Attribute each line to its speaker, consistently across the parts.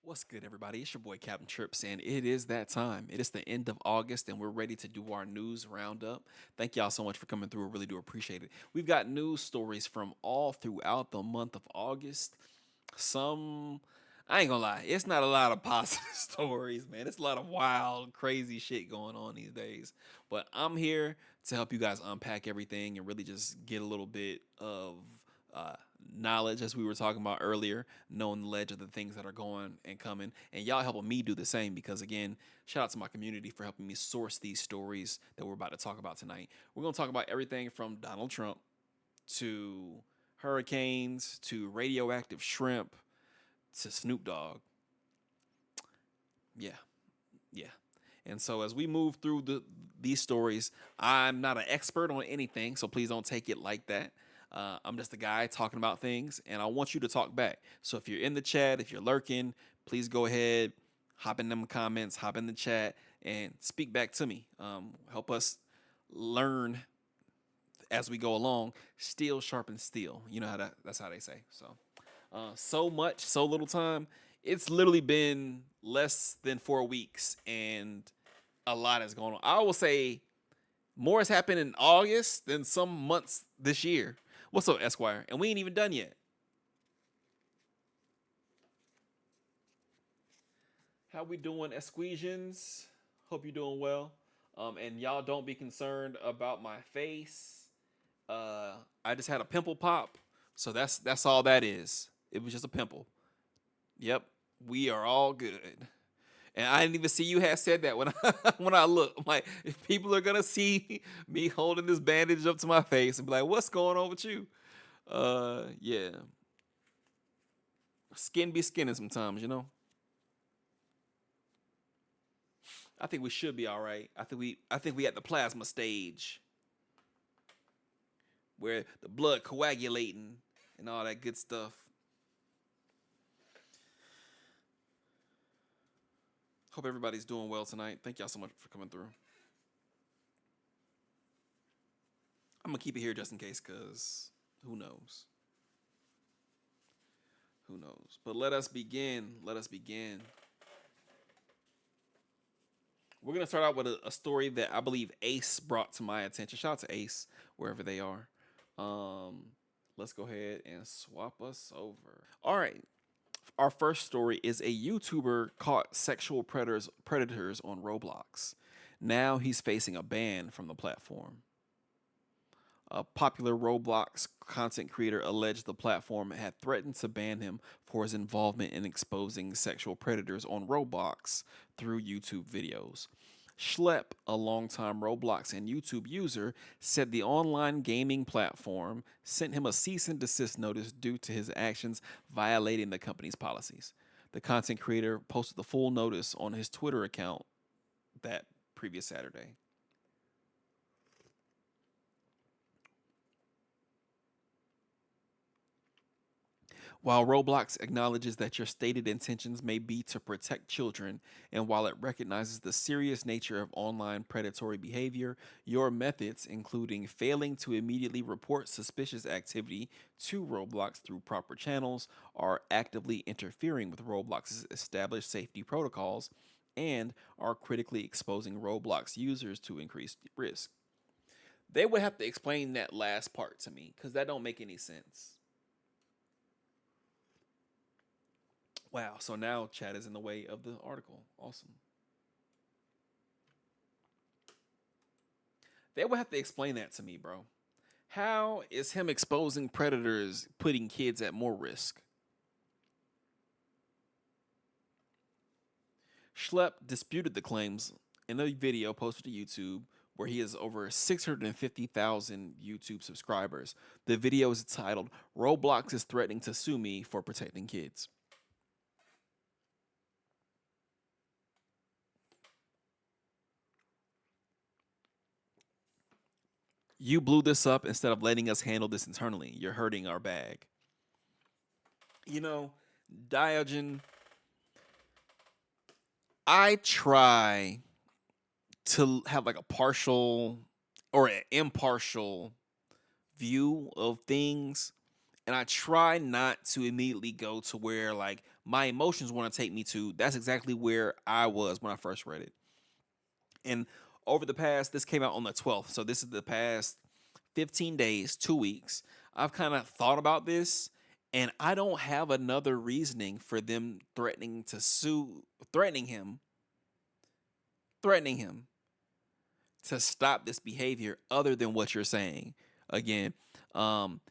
Speaker 1: What's good, everybody? It's your boy CapnTrippz, and it is that time. It is the end of August, and we're ready to do our news roundup. Thank y'all so much for coming through. I really do appreciate it. We've got news stories from all throughout the month of August. Some, I ain't gonna lie, it's not a lot of positive stories, man. It's a lot of wild, crazy shit going on these days. But I'm here to help you guys unpack everything and really just get a little bit of uh, knowledge, as we were talking about earlier, knowing the ledge of the things that are going and coming, and y'all helping me do the same. Because again, shout out to my community for helping me source these stories that we're about to talk about tonight. We're gonna talk about everything from Donald Trump to hurricanes to radioactive shrimp to Snoop Dogg. Yeah, yeah. And so as we move through these stories, I'm not an expert on anything, so please don't take it like that. I'm just a guy talking about things, and I want you to talk back. So if you're in the chat, if you're lurking, please go ahead, hop in them comments, hop in the chat, and speak back to me. Help us learn as we go along. Steel sharpens steel. You know how that's how they say. So much, so little time. It's literally been less than 4 weeks, and a lot has gone on. I will say more has happened in August than some months this year. What's up, Esquire? And we ain't even done yet. How we doing, Esquisians? Hope you're doing well. And y'all don't be concerned about my face. I just had a pimple pop, so that's all that is. It was just a pimple. Yep, we are all good. And I didn't even see you had said that when when I look. I'm like, if people are gonna see me holding this bandage up to my face and be like, "What's going on with you?" Yeah, skin be skinning sometimes, you know. I think we should be all right. I think we at the plasma stage where the blood coagulating and all that good stuff. Hope everybody's doing well tonight. Thank y'all so much for coming through. I'm gonna keep it here just in case, cause who knows? Who knows? But let us begin. Let us begin. We're gonna start out with a story that I believe Ace brought to my attention. Shout out to Ace wherever they are. Um, let's go ahead and swap us over. All right. Our first story is a YouTuber caught sexual predators on Roblox. Now he's facing a ban from the platform. A popular Roblox content creator alleged the platform had threatened to ban him for his involvement in exposing sexual predators on Roblox through YouTube videos. Schlep, a longtime Roblox and YouTube user, said the online gaming platform sent him a cease and desist notice due to his actions violating the company's policies. The content creator posted the full notice on his Twitter account that previous Saturday. While Roblox acknowledges that your stated intentions may be to protect children, and while it recognizes the serious nature of online predatory behavior, your methods, including failing to immediately report suspicious activity to Roblox through proper channels, are actively interfering with Roblox's established safety protocols and are critically exposing Roblox users to increased risk. They would have to explain that last part to me because that don't make any sense. Wow. So now chat is in the way of the article. Awesome. They would have to explain that to me, bro. How is him exposing predators putting kids at more risk? Schlep disputed the claims in a video posted to YouTube where he has over 650,000 YouTube subscribers. The video is titled Roblox is threatening to sue me for protecting kids. You blew this up instead of letting us handle this internally. You're hurting our bag. You know, Diogen, I try to have like a partial or an impartial view of things, and I try not to immediately go to where like my emotions want to take me to, that's exactly where I was when I first read it. And over the past, this came out on the 12th. So this is the past 15 days, 2 weeks. I've kind of thought about this, and I don't have another reasoning for them threatening him to stop this behavior other than what you're saying. Again,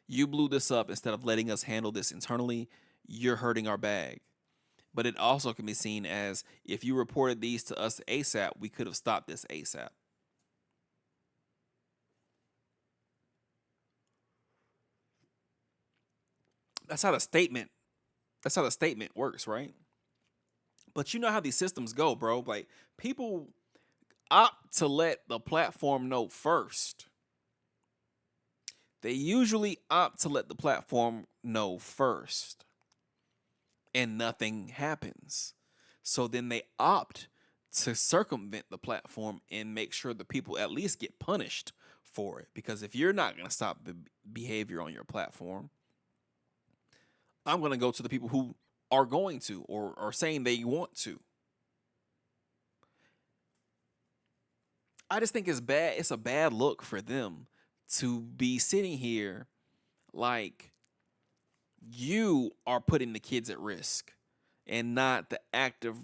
Speaker 1: you blew this up instead of letting us handle this internally. You're hurting our bag. But it also can be seen as if you reported these to us ASAP, we could have stopped this ASAP. That's how the statement. That's how the statement works, right? But you know how these systems go, bro. Like people opt to let the platform know first. They usually opt to let the platform know first, and nothing happens. So then they opt to circumvent the platform and make sure the people at least get punished for it. Because if you're not going to stop the behavior on your platform, I'm going to go to the people who are going to or are saying they want to. I just think it's bad. It's a bad look for them to be sitting here like you are putting the kids at risk and not the active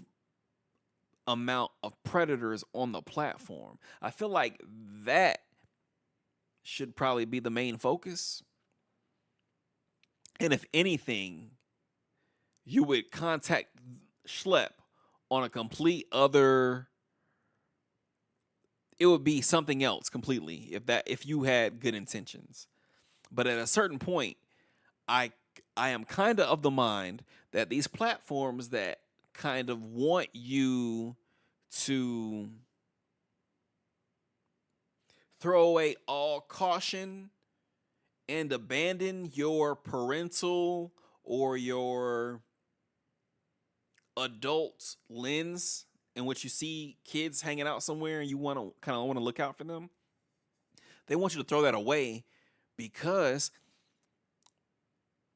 Speaker 1: amount of predators on the platform. I feel like that should probably be the main focus. And if anything, you would contact Schlep on a complete other, it would be something else completely if you had good intentions. But at a certain point, I I am kind of the mind that these platforms that kind of want you to throw away all caution and abandon your parental or your adult lens in which you see kids hanging out somewhere and you want to look out for them. They want you to throw that away because,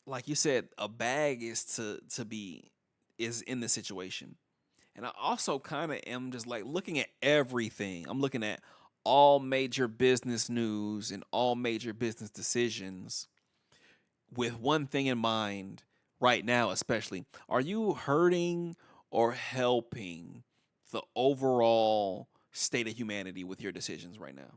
Speaker 1: like you said, a bag is in the situation. And I also kind of am just like looking at everything. I'm looking at all major business news and all major business decisions with one thing in mind right now, especially. Are you hurting or helping the overall state of humanity with your decisions right now?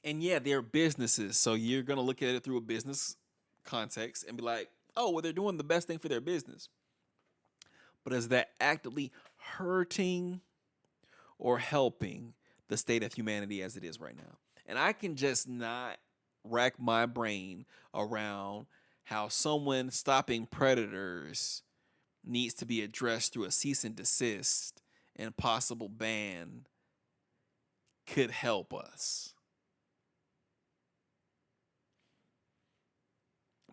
Speaker 1: And yeah, they're businesses. So you're going to look at it through a business context and be like, oh, well, they're doing the best thing for their business. But is that actively hurting or helping the state of humanity as it is right now? And I can just not rack my brain around how someone stopping predators needs to be addressed through a cease and desist and possible ban could help us.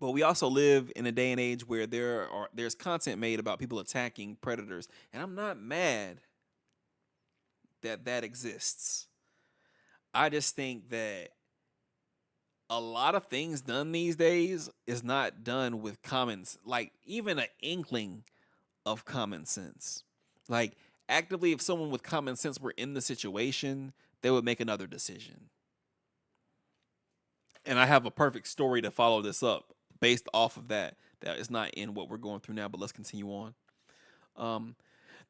Speaker 1: But we also live in a day and age where there's content made about people attacking predators, and I'm not mad that that exists. I just think that a lot of things done these days is not done with like even an inkling of common sense. Like actively, if someone with common sense were in the situation, they would make another decision. And I have a perfect story to follow this up based off of that. That is not in what we're going through now, but let's continue on. Um,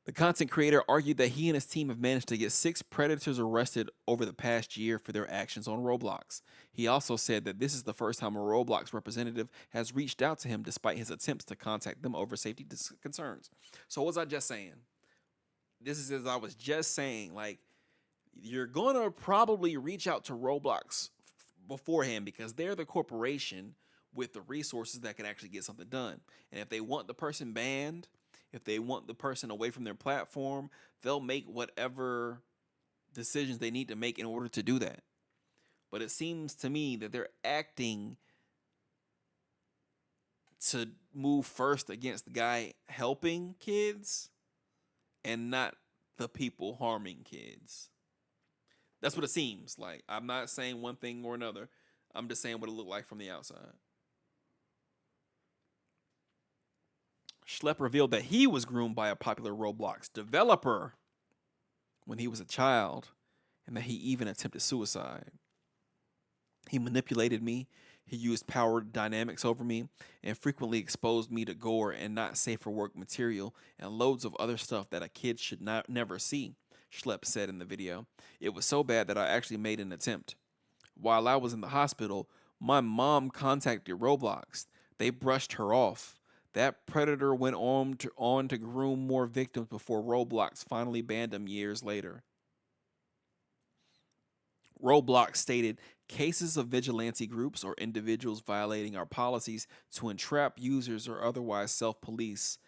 Speaker 1: the content creator argued that he and his team have managed to get 6 predators arrested over the past year for their actions on Roblox. He also said that this is the first time a Roblox representative has reached out to him despite his attempts to contact them over safety concerns. So, what was I just saying? This is as I was just saying, like, you're going to probably reach out to Roblox beforehand because they're the corporation with the resources that can actually get something done. And if they want the person banned, if they want the person away from their platform, they'll make whatever decisions they need to make in order to do that. But it seems to me that they're acting to move first against the guy helping kids and not the people harming kids. That's what it seems like. I'm not saying one thing or another. I'm just saying what it looked like from the outside. Schlepp revealed that he was groomed by a popular Roblox developer when he was a child, and that he even attempted suicide. He manipulated me, he used power dynamics over me, and frequently exposed me to gore and not safe for work material and loads of other stuff that a kid should not never see, Schlepp said in the video. It was so bad that I actually made an attempt. While I was in the hospital, my mom contacted Roblox. They brushed her off. That predator went on to groom more victims before Roblox finally banned him years later. Roblox stated cases of vigilante groups or individuals violating our policies to entrap users or otherwise self-police.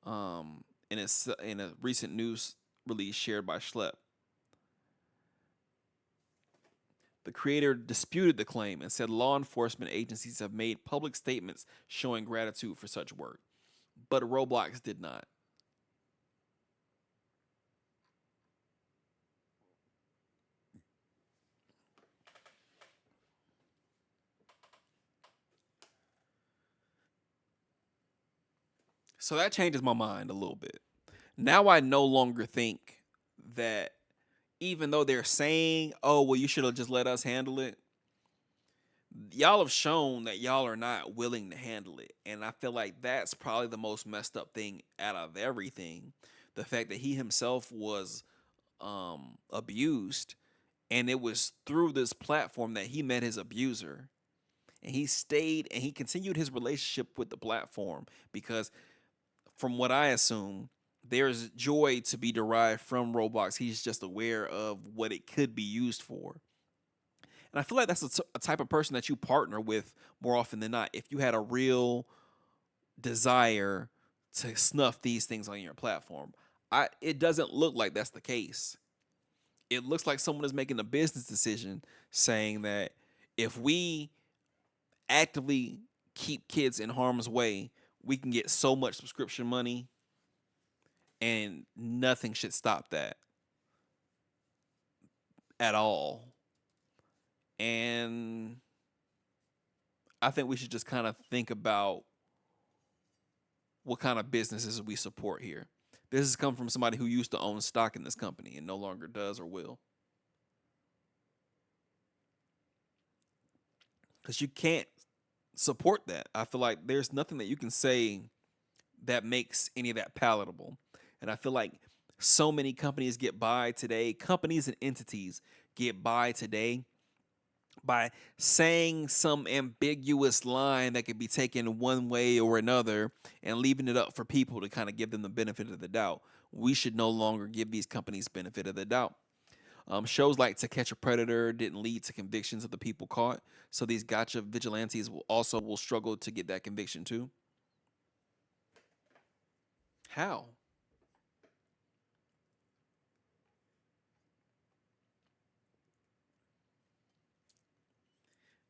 Speaker 1: In a recent news release shared by Schlepp, the creator disputed the claim and said law enforcement agencies have made public statements showing gratitude for such work, but Roblox did not. So that changes my mind a little bit. Now I no longer think that, even though they're saying, oh, well, you should have just let us handle it, y'all have shown that y'all are not willing to handle it. And I feel like that's probably the most messed up thing out of everything. The fact that he himself was abused, and it was through this platform that he met his abuser. And he stayed and he continued his relationship with the platform because, from what I assume, there's joy to be derived from Roblox. He's just aware of what it could be used for. And I feel like that's a type of person that you partner with more often than not. If you had a real desire to snuff these things on your platform, it doesn't look like that's the case. It looks like someone is making a business decision saying that if we actively keep kids in harm's way, we can get so much subscription money, and nothing should stop that at all. And I think we should just kind of think about what kind of businesses we support here. This has come from somebody who used to own stock in this company and no longer does or will. Because you can't support that. I feel like there's nothing that you can say that makes any of that palatable. And I feel like so many companies get by today, companies and entities get by today by saying some ambiguous line that could be taken one way or another and leaving it up for people to kind of give them the benefit of the doubt. We should no longer give these companies benefit of the doubt. Shows like To Catch a Predator didn't lead to convictions of the people caught, so these gotcha vigilantes will struggle to get that conviction too. How?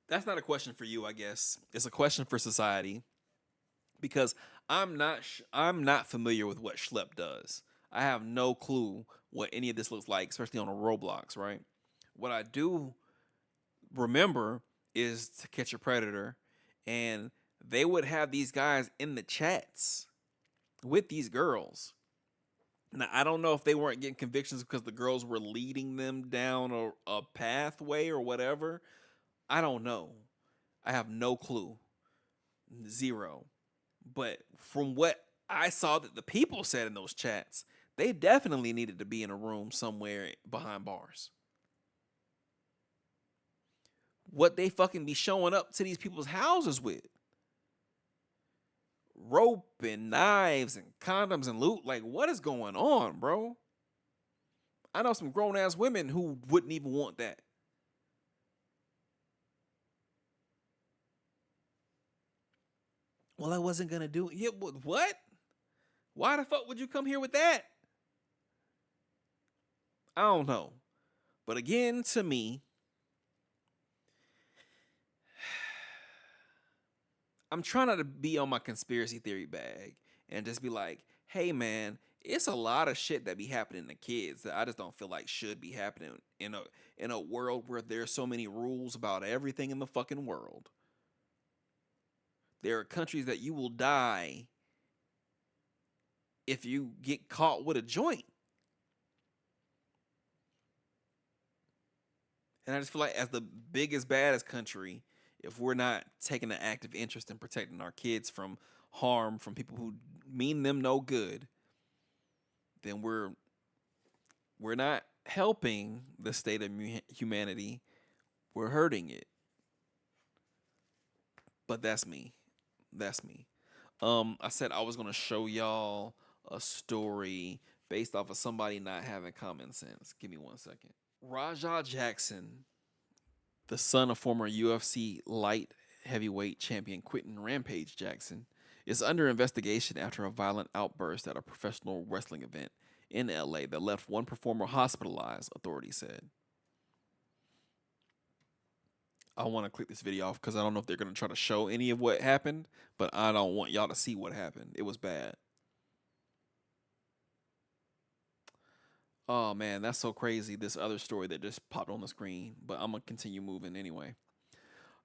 Speaker 1: That's not a question for you, I guess. It's a question for society because I'm not familiar with what Schlepp does. I have no clue what any of this looks like, especially on a Roblox, right? What I do remember is To Catch a Predator, and they would have these guys in the chats with these girls. Now, I don't know if they weren't getting convictions because the girls were leading them down a pathway or whatever. I don't know. I have no clue. Zero. But from what I saw that the people said in those chats, they definitely needed to be in a room somewhere behind bars. What they fucking be showing up to these people's houses with? Rope and knives and condoms and loot. Like, what is going on, bro? I know some grown ass women who wouldn't even want that. Well, I wasn't gonna do it. Yeah, what? Why the fuck would you come here with that? I don't know. But again, to me, I'm trying not to be on my conspiracy theory bag and just be like, hey man, it's a lot of shit that be happening to kids that I just don't feel like should be happening in a world where there's so many rules about everything in the fucking world. There are countries that you will die if you get caught with a joint. And I just feel like, as the biggest, baddest country, if we're not taking an active interest in protecting our kids from harm from people who mean them no good, then we're not helping the state of humanity. We're hurting it. But that's me. That's me. I said I was gonna show y'all a story based off of somebody not having common sense. Give me 1 second. Rajah Jackson, the son of former UFC light heavyweight champion Quentin Rampage Jackson, is under investigation after a violent outburst at a professional wrestling event in LA that left one performer hospitalized, authorities said. I want to click this video off because I don't know if they're going to try to show any of what happened, but I don't want y'all to see what happened. It was bad. Oh man, that's so crazy. This other story that just popped on the screen, but I'm going to continue moving anyway.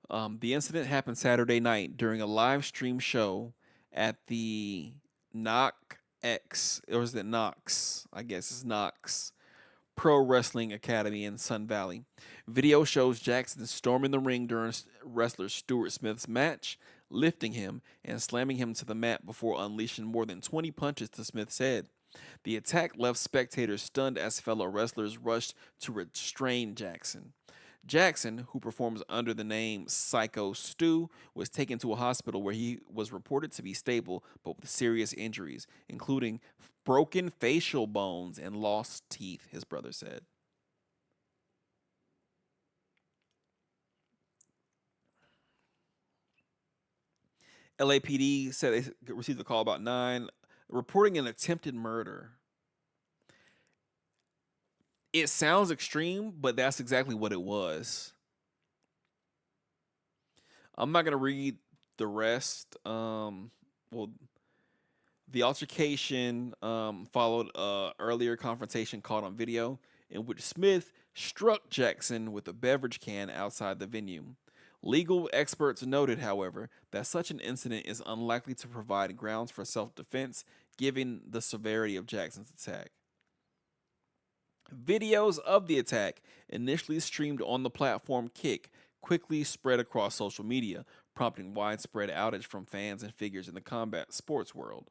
Speaker 1: The incident happened Saturday night during a live stream show at the Knock X, or is it Knox? I guess it's Knox Pro Wrestling Academy in Sun Valley. Video shows Jackson storming the ring during wrestler Stuart Smith's match, lifting him and slamming him to the mat before unleashing more than 20 punches to Smith's head. The attack left spectators stunned as fellow wrestlers rushed to restrain Jackson. Jackson, who performs under the name Psycho Stu, was taken to a hospital where he was reported to be stable but with serious injuries, including broken facial bones and lost teeth, his brother said. LAPD said they received a call about 9, reporting an attempted murder. It sounds extreme, but that's exactly what it was. I'm not gonna read the rest. Well, the altercation followed a earlier confrontation caught on video in which Smith struck Jackson with a beverage can outside the venue. Legal experts noted, however, that such an incident is unlikely to provide grounds for self-defense given the severity of Jackson's attack. Videos of the attack, initially streamed on the platform Kick, quickly spread across social media, prompting widespread outrage from fans and figures in the combat sports world.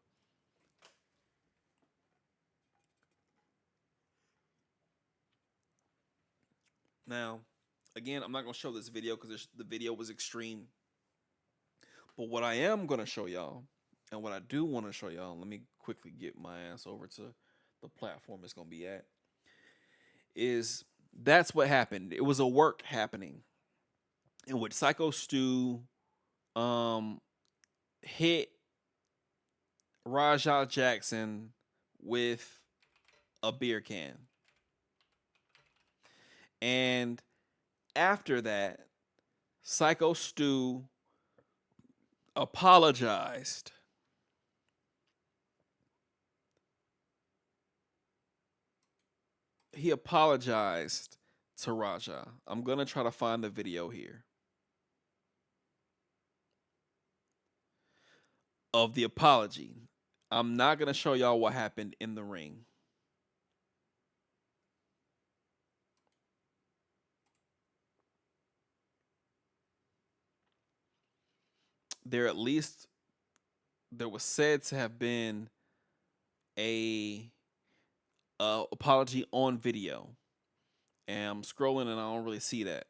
Speaker 1: Now, again, I'm not going to show this video because the video was extreme. But what I am going to show y'all, and what I do want to show y'all, let me quickly get my ass over to the platform it's going to be at, is that's what happened. It was a work happening in which Psycho Stu hit Rajah Jackson with a beer can. And after that, Psycho Stu apologized. He apologized to Rajah. I'm going to try to find the video here of the apology. I'm not going to show y'all what happened in the ring. There was said to have been a apology on video, and I'm scrolling and I don't really see that.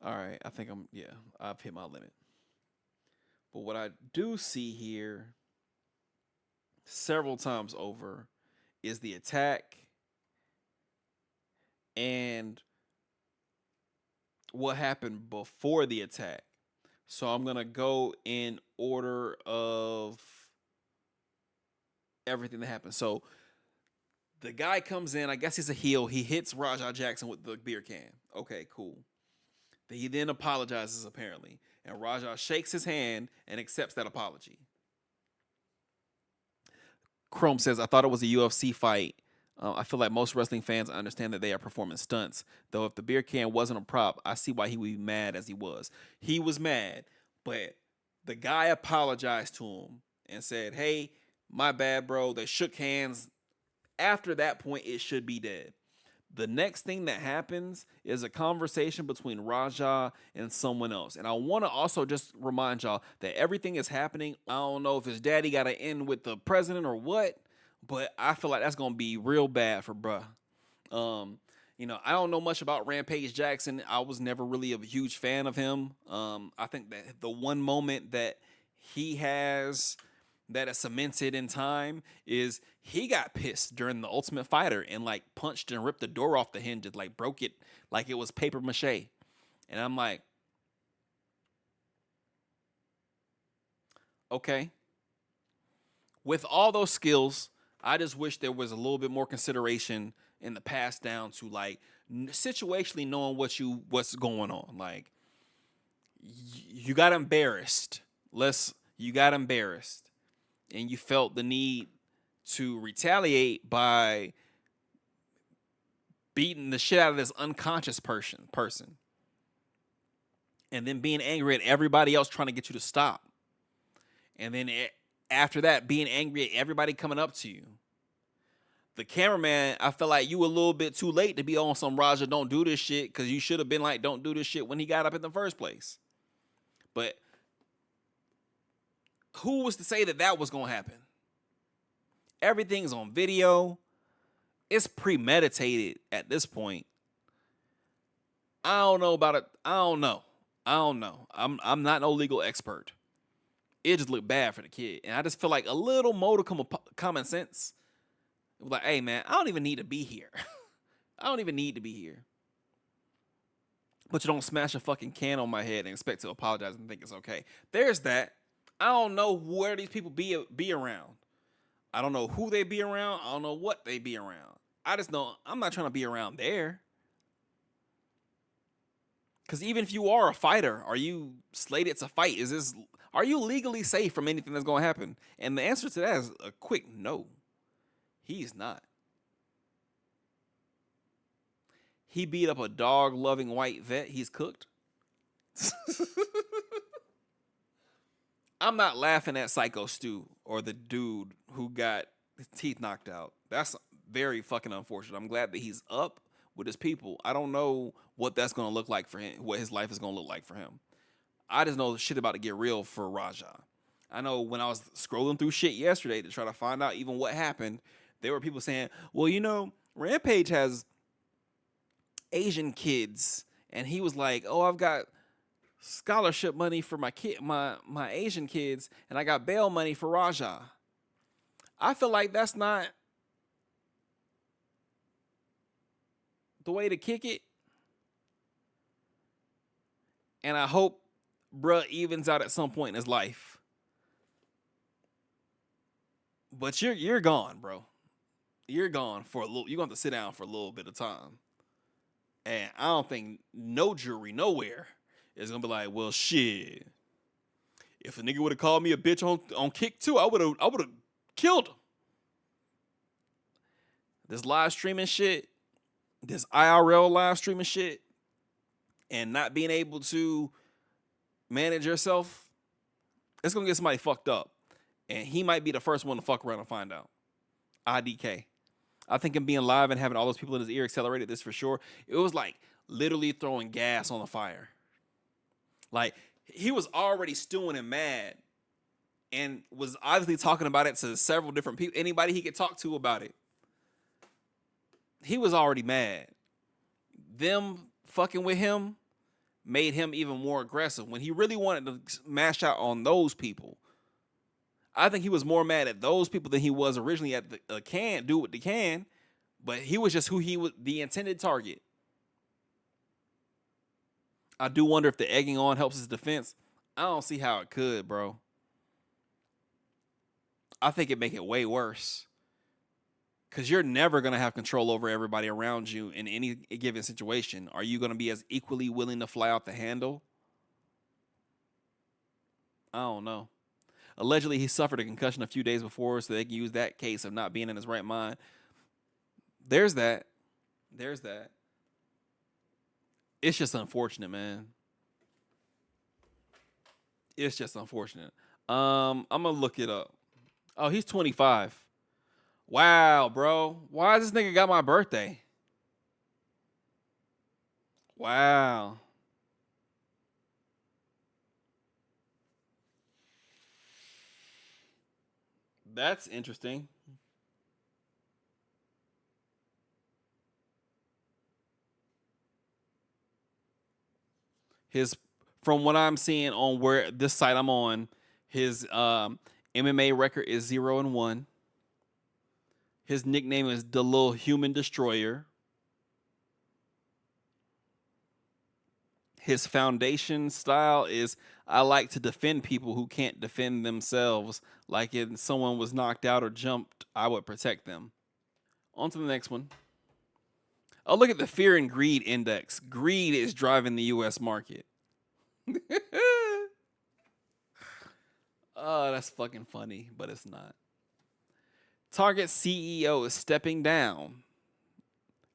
Speaker 1: All right, I think I've hit my limit. But what I do see here several times over is the attack and what happened before the attack. So I'm going to go in order of everything that happened. So the guy comes in, I guess he's a heel. He hits Rajah Jackson with the beer can. Okay, cool. He then apologizes, apparently. And Rajah shakes his hand and accepts that apology. Chrome says, I thought it was a UFC fight. I feel like most wrestling fans understand that they are performing stunts. Though if the beer can wasn't a prop, I see why he would be mad as he was. He was mad, but the guy apologized to him and said, "Hey, my bad, bro." They shook hands. After that point, it should be dead. The next thing that happens is a conversation between Raja and someone else. And I want to also just remind y'all that everything is happening. I don't know if his daddy got to end with the president or what, but I feel like that's going to be real bad for bruh. Um, I don't know much about Rampage Jackson. I was never really a huge fan of him. I think that the one moment that he has that is cemented in time is he got pissed during the Ultimate Fighter and like punched and ripped the door off the hinges, like broke it like it was paper mache. And I'm like, okay. With all those skills, I just wish there was a little bit more consideration in the pass down to like situationally knowing what's going on. Like you got embarrassed. You got embarrassed and you felt the need to retaliate by beating the shit out of this unconscious person and then being angry at everybody else trying to get you to stop. And then after that, being angry at everybody coming up to you. The cameraman, I felt like you were a little bit too late to be on some Raja don't do this shit because you should have been like, don't do this shit when he got up in the first place. But who was to say that that was going to happen? Everything's on video. It's premeditated at this point. I don't know about it. I don't know. I'm not no legal expert. It just looked bad for the kid. And I just feel like a little modicum of common sense. It was like, hey, man, I don't even need to be here. I don't even need to be here. But you don't smash a fucking can on my head and expect to apologize and think it's okay. There's that. I don't know where these people be around. I don't know who they be around. I don't know what they be around. I just know I'm not trying to be around there. Because even if you are a fighter, are you slated to fight? Are you legally safe from anything that's going to happen? And the answer to that is a quick no. He's not. He beat up a dog-loving white vet he's cooked. I'm not laughing at Psycho Stu or the dude who got his teeth knocked out. That's very fucking unfortunate. I'm glad that he's up with his people. I don't know what that's going to look like for him, what his life is going to look like for him. I just know the shit about to get real for Raja. I know when I was scrolling through shit yesterday to try to find out even what happened, there were people saying, well, Rampage has Asian kids. And he was like, oh, I've got scholarship money for my Asian kids, and I got bail money for Raja. I feel like that's not the way to kick it. And I hope bruh evens out at some point in his life. But you're gone, bro. You're gone for a little. You're going to have to sit down for a little bit of time. And I don't think no jury nowhere is gonna be like, well, shit. If a nigga would have called me a bitch on Kick 2, I would have killed him. This live streaming shit, this IRL live streaming shit, and not being able to manage yourself, it's gonna get somebody fucked up. And he might be the first one to fuck around and find out. IDK. I think him being live and having all those people in his ear accelerated this for sure. It was like literally throwing gas on the fire. Like, he was already stewing and mad and was obviously talking about it to several different people, anybody he could talk to about it. He was already mad. Them fucking with him made him even more aggressive when he really wanted to mash out on those people. I think he was more mad at those people than he was originally at the can, do what they can, but he was just who he was, the intended target. I do wonder if the egging on helps his defense. I don't see how it could, bro. I think it'd make it way worse. Because you're never going to have control over everybody around you in any given situation. Are you going to be as equally willing to fly out the handle? I don't know. Allegedly, he suffered a concussion a few days before, so they can use that case of not being in his right mind. There's that. There's that. It's just unfortunate, man. It's just unfortunate. I'm gonna look it up. Oh, he's 25. Wow, bro. Why does this nigga got my birthday? Wow. That's interesting. His From what I'm seeing on where this site I'm on, his MMA record is 0-1. His nickname is the Little Human Destroyer. His foundation style is I like to defend people who can't defend themselves. Like if someone was knocked out or jumped, I would protect them. On to the next one. Oh, look at the fear and greed index. Greed is driving the US market. Oh, that's fucking funny, but it's not. Target CEO is stepping down,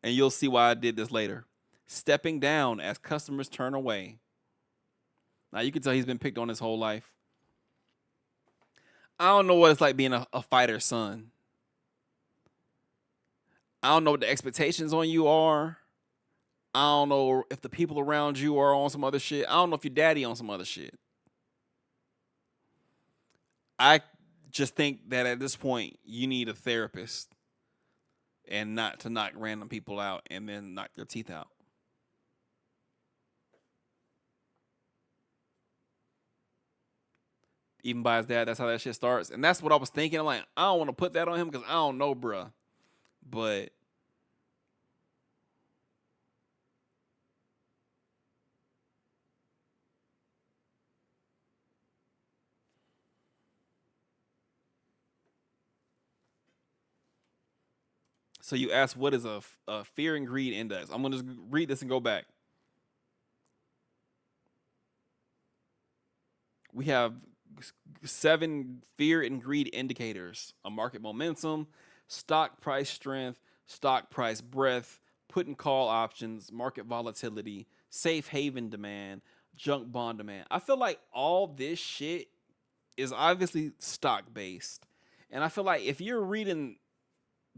Speaker 1: and you'll see why I did this later. Stepping down as customers turn away. Now you can tell he's been picked on his whole life. I don't know what it's like being a fighter's son. I don't know what the expectations on you are. I don't know if the people around you are on some other shit. I don't know if your daddy on some other shit. I just think that at this point you need a therapist and not to knock random people out and then knock their teeth out. Even by his dad, that's how that shit starts. And that's what I was thinking. I'm like, I don't want to put that on him because I don't know, bruh. But so you asked what is a fear and greed index? I'm gonna just read this and go back. We have 7 fear and greed indicators: a market momentum, stock price strength, stock price breadth, put and call options, market volatility, safe haven demand, junk bond demand. I feel like all this shit is obviously stock based. And I feel like if you're reading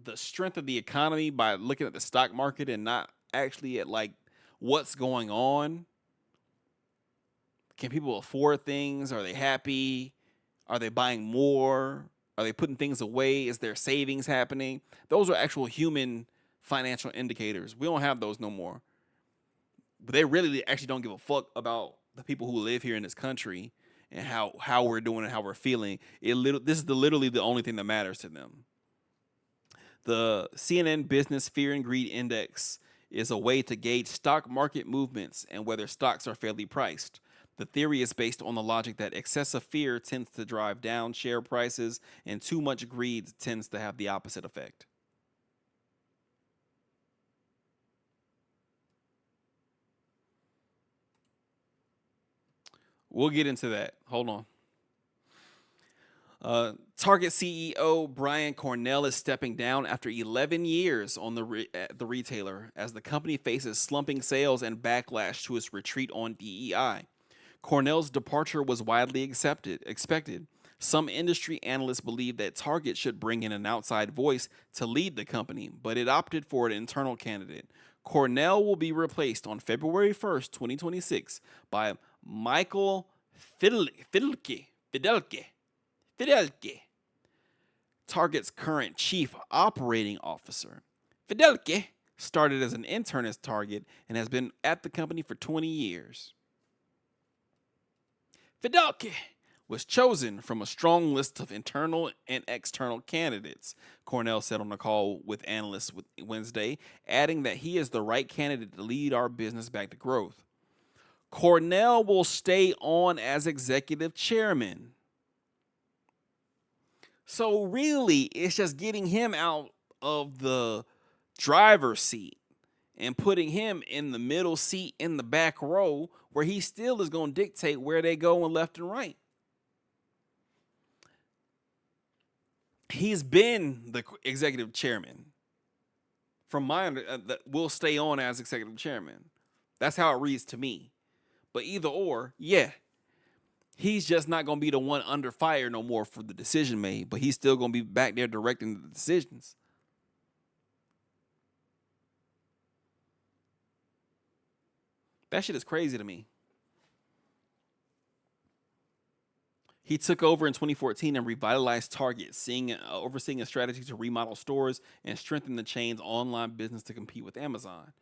Speaker 1: the strength of the economy by looking at the stock market and not actually at like what's going on, can people afford things? Are they happy? Are they buying more? Are they putting things away? Is there savings happening? Those are actual human financial indicators. We don't have those no more. But they really actually don't give a fuck about the people who live here in this country and how we're doing and how we're feeling. This is literally the only thing that matters to them. The CNN Business Fear and Greed Index is a way to gauge stock market movements and whether stocks are fairly priced. The theory is based on the logic that excessive fear tends to drive down share prices and too much greed tends to have the opposite effect. We'll get into that. Hold on. Target CEO Brian Cornell is stepping down after 11 years on the retailer as the company faces slumping sales and backlash to its retreat on DEI. Cornell's departure was widely expected. Some industry analysts believe that Target should bring in an outside voice to lead the company, but it opted for an internal candidate. Cornell will be replaced on February 1st, 2026 by Michael Fidelke. Fidelke, Target's current chief operating officer. Fidelke started as an intern at Target and has been at the company for 20 years. Fidelke was chosen from a strong list of internal and external candidates, Cornell said on a call with analysts Wednesday, adding that he is the right candidate to lead our business back to growth. Cornell will stay on as executive chairman. So really, it's just getting him out of the driver's seat and putting him in the middle seat in the back row where he still is going to dictate where they go and left and right. He's been the executive chairman From my that will stay on as executive chairman. That's how it reads to me. But either or, yeah, he's just not gonna be the one under fire no more for the decision made. But he's still gonna be back there directing the decisions. That shit is crazy to me. He took over in 2014 and revitalized Target, overseeing a strategy to remodel stores and strengthen the chain's online business to compete with Amazon.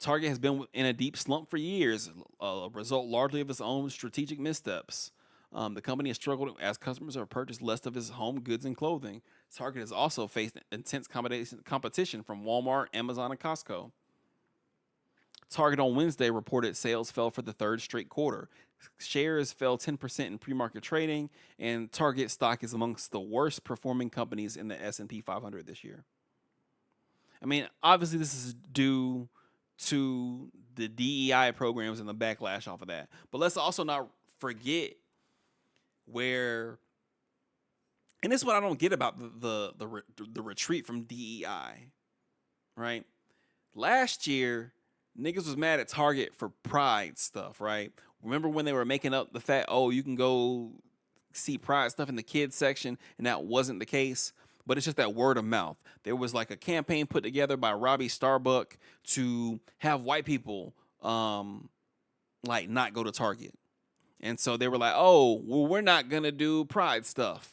Speaker 1: Target has been in a deep slump for years, a result largely of its own strategic missteps. The company has struggled as customers have purchased less of its home goods and clothing. Target has also faced intense competition from Walmart, Amazon, and Costco. Target on Wednesday reported sales fell for the third straight quarter. Shares fell 10% in pre-market trading, and Target stock is amongst the worst performing companies in the S&P 500 this year. I mean, obviously this is due to the DEI programs and the backlash off of that. But let's also not forget where, and this is what I don't get about the retreat from DEI, right? Last year, niggas was mad at Target for pride stuff, right? Remember when they were making up the fact, oh, you can go see pride stuff in the kids section, and that wasn't the case. But it's just that word of mouth. There was like a campaign put together by Robbie Starbuck to have white people like not go to Target. And so they were like, oh, well, we're not gonna do pride stuff.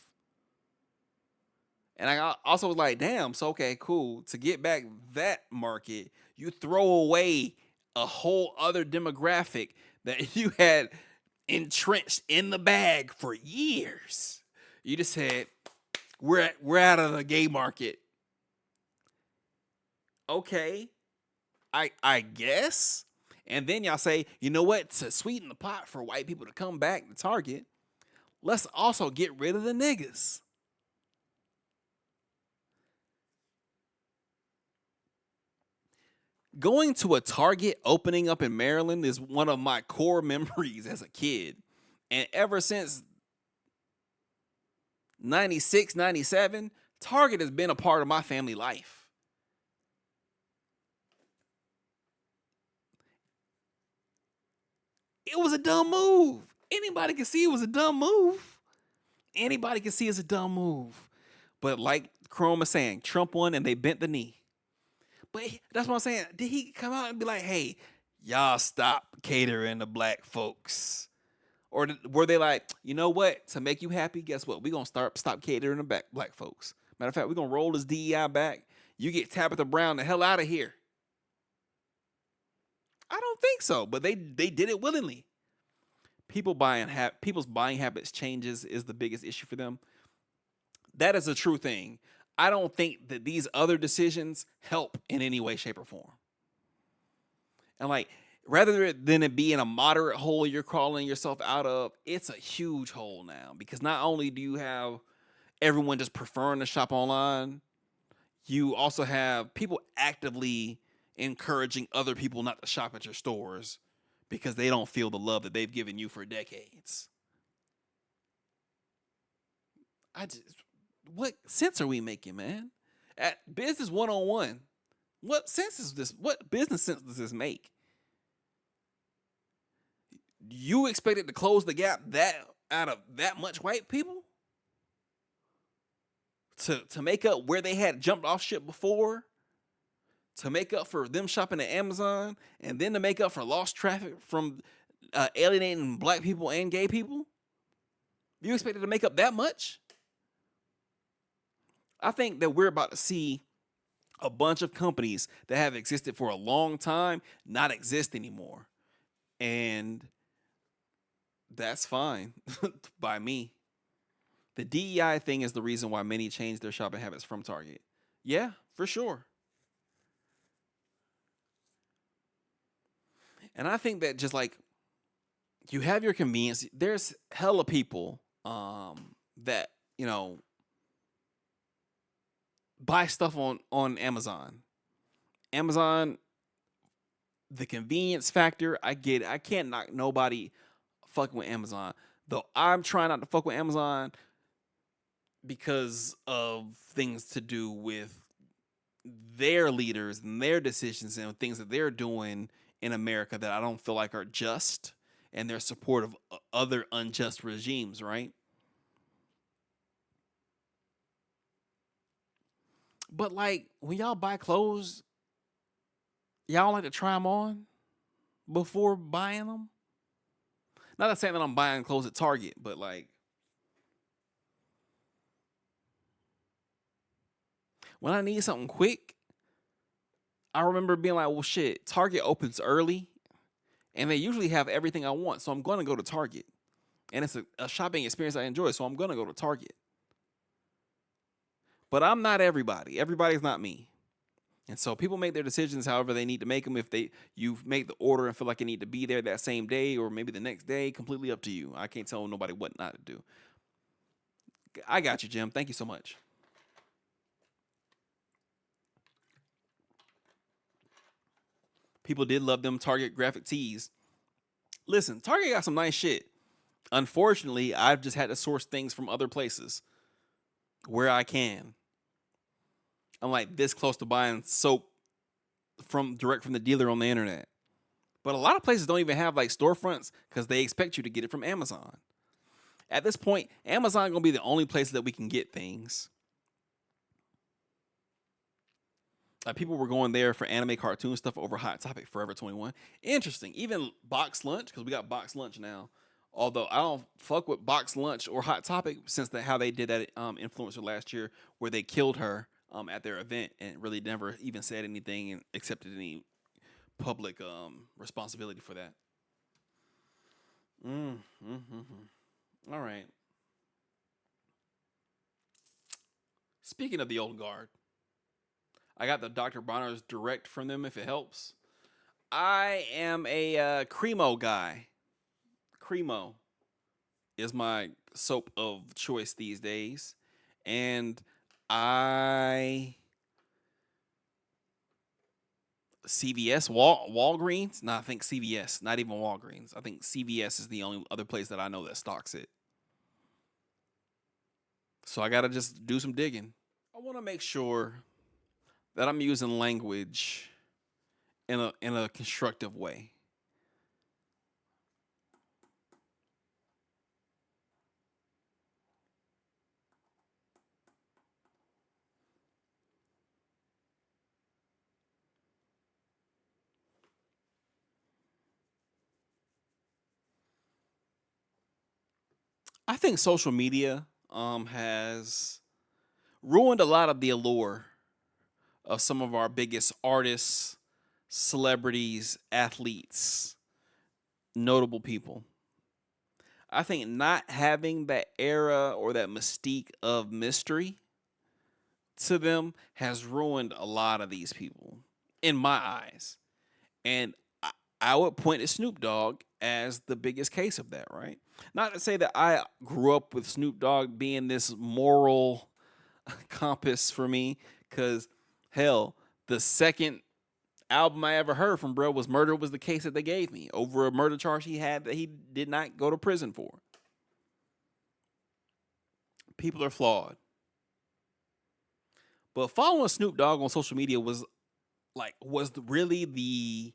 Speaker 1: And I also was like, damn, so okay, cool. To get back that market, you throw away a whole other demographic that you had entrenched in the bag for years. You just said, we're out of the gay market. Okay, I guess. And then y'all say, you know what? To sweeten the pot for white people to come back to Target, let's also get rid of the niggas. Going to a Target opening up in Maryland is one of my core memories as a kid. And ever since 96, 97, Target has been a part of my family life. It was a dumb move. Anybody can see it was a dumb move. Anybody can see it's a dumb move. But like Chrome is saying, Trump won and they bent the knee. But that's what I'm saying. Did he come out and be like, hey, y'all stop catering to black folks? Or were they like, you know what? To make you happy, guess what? We're going to stop catering to black folks. Matter of fact, we're going to roll this DEI back. You get Tabitha Brown the hell out of here. I don't think so, but they did it willingly. People's buying habits changes is the biggest issue for them. That is a true thing. I don't think that these other decisions help in any way, shape, or form. And like, rather than it being a moderate hole you're crawling yourself out of, it's a huge hole now. Because not only do you have everyone just preferring to shop online, you also have people actively encouraging other people not to shop at your stores because they don't feel the love that they've given you for decades. What sense are we making, man? At Business 101, what sense is this? What business sense does this make? You expected to close the gap that out of that much white people? To make up where they had jumped off ship before? To make up for them shopping at Amazon? And then to make up for lost traffic from alienating black people and gay people? You expected to make up that much? I think that we're about to see a bunch of companies that have existed for a long time not exist anymore. And that's fine by me. The DEI thing is the reason why many changed their shopping habits from Target. Yeah, for sure. And I think that just like you have your convenience, there's hella people that, you know, buy stuff on Amazon. Amazon, the convenience factor, I get it. I can't knock nobody fucking with Amazon. Though I'm trying not to fuck with Amazon because of things to do with their leaders and their decisions and things that they're doing in America that I don't feel like are just, and their support of other unjust regimes, right? But like when y'all buy clothes, y'all like to try them on before buying them. Not saying that I'm buying clothes at Target, but like when I need something quick, I remember being like, well, shit, Target opens early and they usually have everything I want. So I'm going to go to Target. And it's a shopping experience I enjoy. So I'm going to go to Target. But I'm not everybody. Everybody's not me. And so people make their decisions however they need to make them. If you make the order and feel like you need to be there that same day or maybe the next day, completely up to you. I can't tell nobody what not to do. I got you, Jim. Thank you so much. People did love them Target graphic tees. Listen, Target got some nice shit. Unfortunately, I've just had to source things from other places where I can. I'm like this close to buying soap from direct from the dealer on the internet. But a lot of places don't even have like storefronts because they expect you to get it from Amazon. At this point, Amazon gonna be the only place that we can get things. Like people were going there for anime cartoon stuff over Hot Topic Forever 21. Interesting. Even box lunch, because we got box lunch now. Although I don't fuck with box lunch or Hot Topic since how they did that influencer last year where they killed her at their event and really never even said anything and accepted any public responsibility for that. All right. Speaking of the old guard, I got the Dr. Bronner's direct from them if it helps. I am a Cremo guy. Cremo is my soap of choice these days. And I CVS, Walgreens. No, I think CVS, not even Walgreens. I think CVS is the only other place that I know that stocks it. So I gotta just do some digging. I want to make sure that I'm using language in a constructive way. I think social media has ruined a lot of the allure of some of our biggest artists, celebrities, athletes, notable people. I think not having that era or that mystique of mystery to them has ruined a lot of these people in my eyes. And I would point to Snoop Dogg as the biggest case of that, right? Not to say that I grew up with Snoop Dogg being this moral compass for me, because hell, the second album I ever heard from bro was Murder Was the Case That They Gave Me over a murder charge he had that he did not go to prison for. People are flawed. But following Snoop Dogg on social media was really the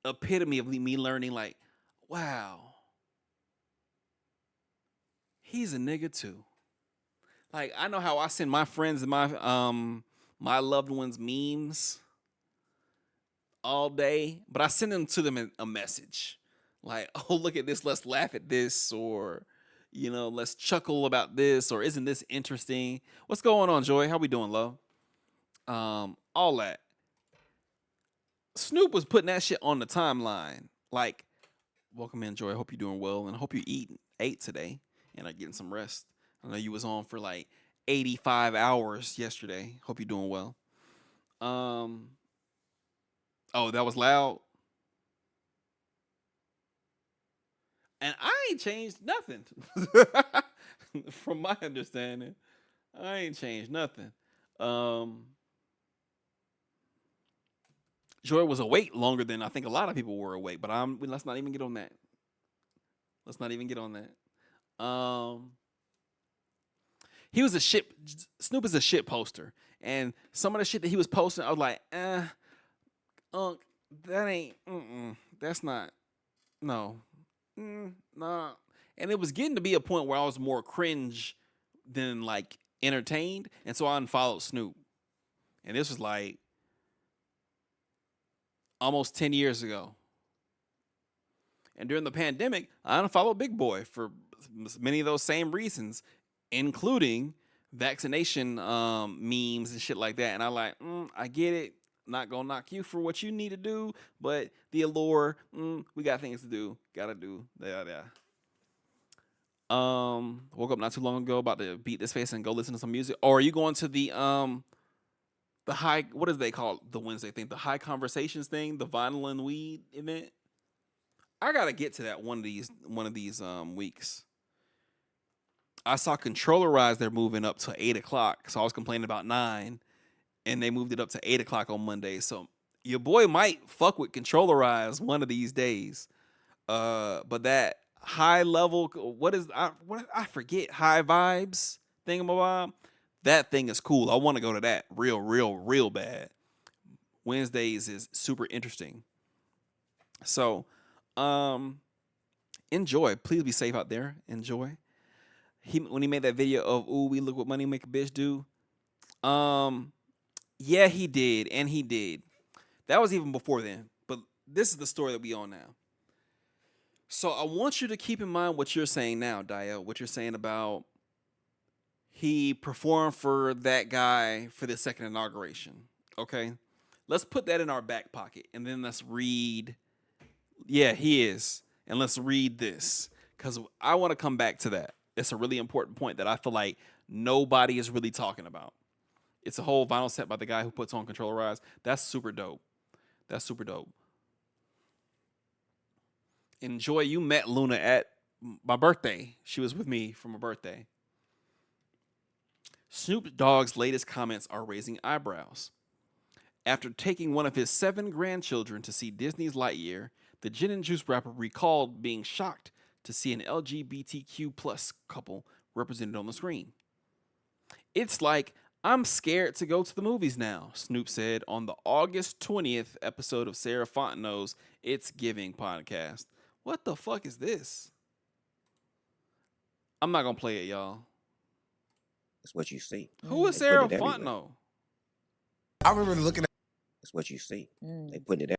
Speaker 1: epitome of me learning like, wow, he's a nigga too. Like I know how I send my friends and my loved ones memes all day, but I send them to them in a message. Like, oh, look at this, let's laugh at this, or let's chuckle about this, or isn't this interesting? What's going on, Joy? How we doing, love? All that. Snoop was putting that shit on the timeline. Like, welcome in, Joy. I hope you're doing well, and I hope you ate today and are getting some rest. I know you was on for like 85 hours yesterday. Hope you're doing well. Um, oh, that was loud. And I ain't changed nothing. From my understanding, I ain't changed nothing. Um, Joy was awake longer than I think a lot of people were awake, but let's not even get on that. Let's not even get on that. he was a shit. Snoop is a shit poster, and some of the shit that he was posting, I was like, unk, that ain't, that's not, no, nah. And it was getting to be a point where I was more cringe than like entertained, and so I unfollowed Snoop. And this was like almost 10 years ago. And during the pandemic, I unfollowed Big Boy for many of those same reasons, including vaccination memes and shit like that. And I like, I get it. Not gonna knock you for what you need to do, but the allure, we got things to do, gotta do. Yeah. Woke up not too long ago, about to beat this face and go listen to some music. Or are you going to the high, what is they call the Wednesday thing, the high conversations thing, the vinyl and weed event? I gotta get to that one of these weeks. I saw Controllerize, they're moving up to 8 o'clock, so I was complaining about 9, and they moved it up to 8 o'clock on Monday. So your boy might fuck with Controllerize one of these days. But that high level, I forget, high vibes thingamabob. That thing is cool. I want to go to that real bad. Wednesdays is super interesting. So, enjoy. Please be safe out there. Enjoy. When he made that video of "Ooh, we look what money make a bitch do," yeah, he did, and he did. That was even before then. But this is the story that we on now. So I want you to keep in mind what you're saying now, Dio. What you're saying about he performed for that guy for the second inauguration. Okay, let's put that in our back pocket, and then let's read. Yeah, he is, and let's read this because I want to come back to that. It's a really important point that I feel like nobody is really talking about. It's a whole vinyl set by the guy who puts on Controllerize. That's super dope. Enjoy, you met Luna at my birthday. She was with me for my birthday. Snoop Dogg's latest comments are raising eyebrows. After taking one of his 7 grandchildren to see Disney's Lightyear, the Gin and Juice rapper recalled being shocked to see an LGBTQ plus couple represented on the screen. "It's like, I'm scared to go to the movies now," Snoop said on the August 20th episode of Sarah Fontenot's It's Giving podcast. What the fuck is this? I'm not gonna play it, y'all.
Speaker 2: It's what you see.
Speaker 1: Who is Sarah Fontenot?
Speaker 2: I remember looking at. It's what you see. They put it.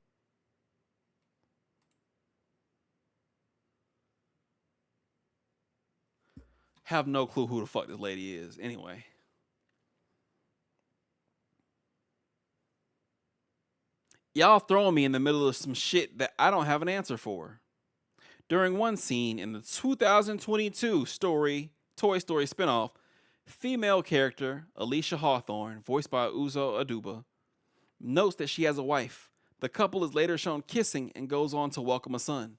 Speaker 1: Have no clue who the fuck this lady is. Anyway. Y'all throwing me in the middle of some shit that I don't have an answer for. During one scene in the 2022 Toy Story spinoff, female character Alicia Hawthorne, voiced by Uzo Aduba, notes that she has a wife. The couple is later shown kissing and goes on to welcome a son.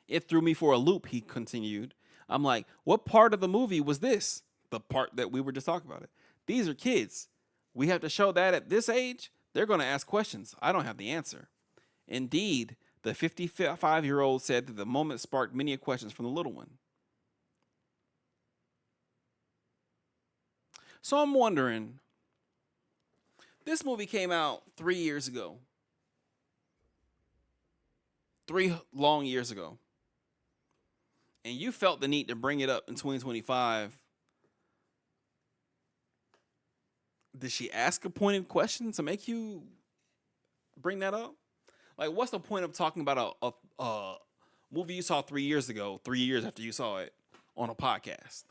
Speaker 1: "It threw me for a loop," he continued. "I'm like, what part of the movie was this?" The part that we were just talking about it. "These are kids. We have to show that at this age? They're going to ask questions. I don't have the answer." Indeed, the 55-year-old said that the moment sparked many questions from the little one. So I'm wondering, this movie came out 3 years ago. 3 long years ago. And you felt the need to bring it up in 2025. Did she ask a pointed question to make you bring that up? Like, what's the point of talking about a movie you saw 3 years ago, 3 years after you saw it, on a podcast?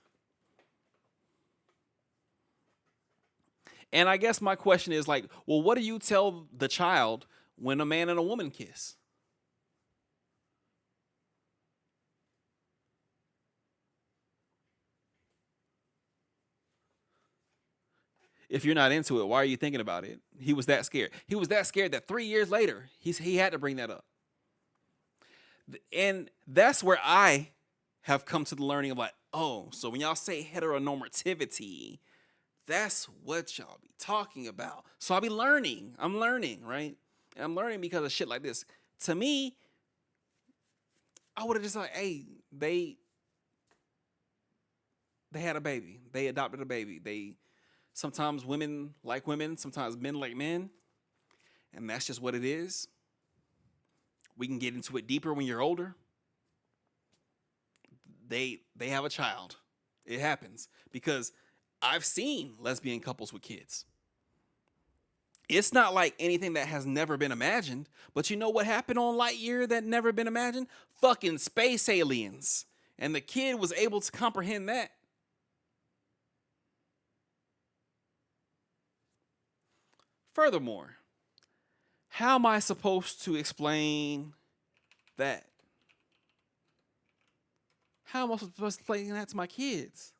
Speaker 1: And I guess my question is like, well, what do you tell the child when a man and a woman kiss? If you're not into it, why are you thinking about it? He was that scared. He was that scared that 3 years later, he had to bring that up. And that's where I have come to the learning of like, oh, so when y'all say heteronormativity, that's what y'all be talking about. So I'll be learning. I'm learning, right? And I'm learning because of shit like this. To me, I would have just like, hey, They had a baby. They adopted a baby. They sometimes women like women, sometimes men like men, and that's just what it is. We can get into it deeper when you're older. They have a child. It happens because I've seen lesbian couples with kids. It's not like anything that has never been imagined, but you know what happened on Lightyear that never been imagined? Fucking space aliens. And the kid was able to comprehend that. Furthermore, how am I supposed to explain that? How am I supposed to explain that to my kids?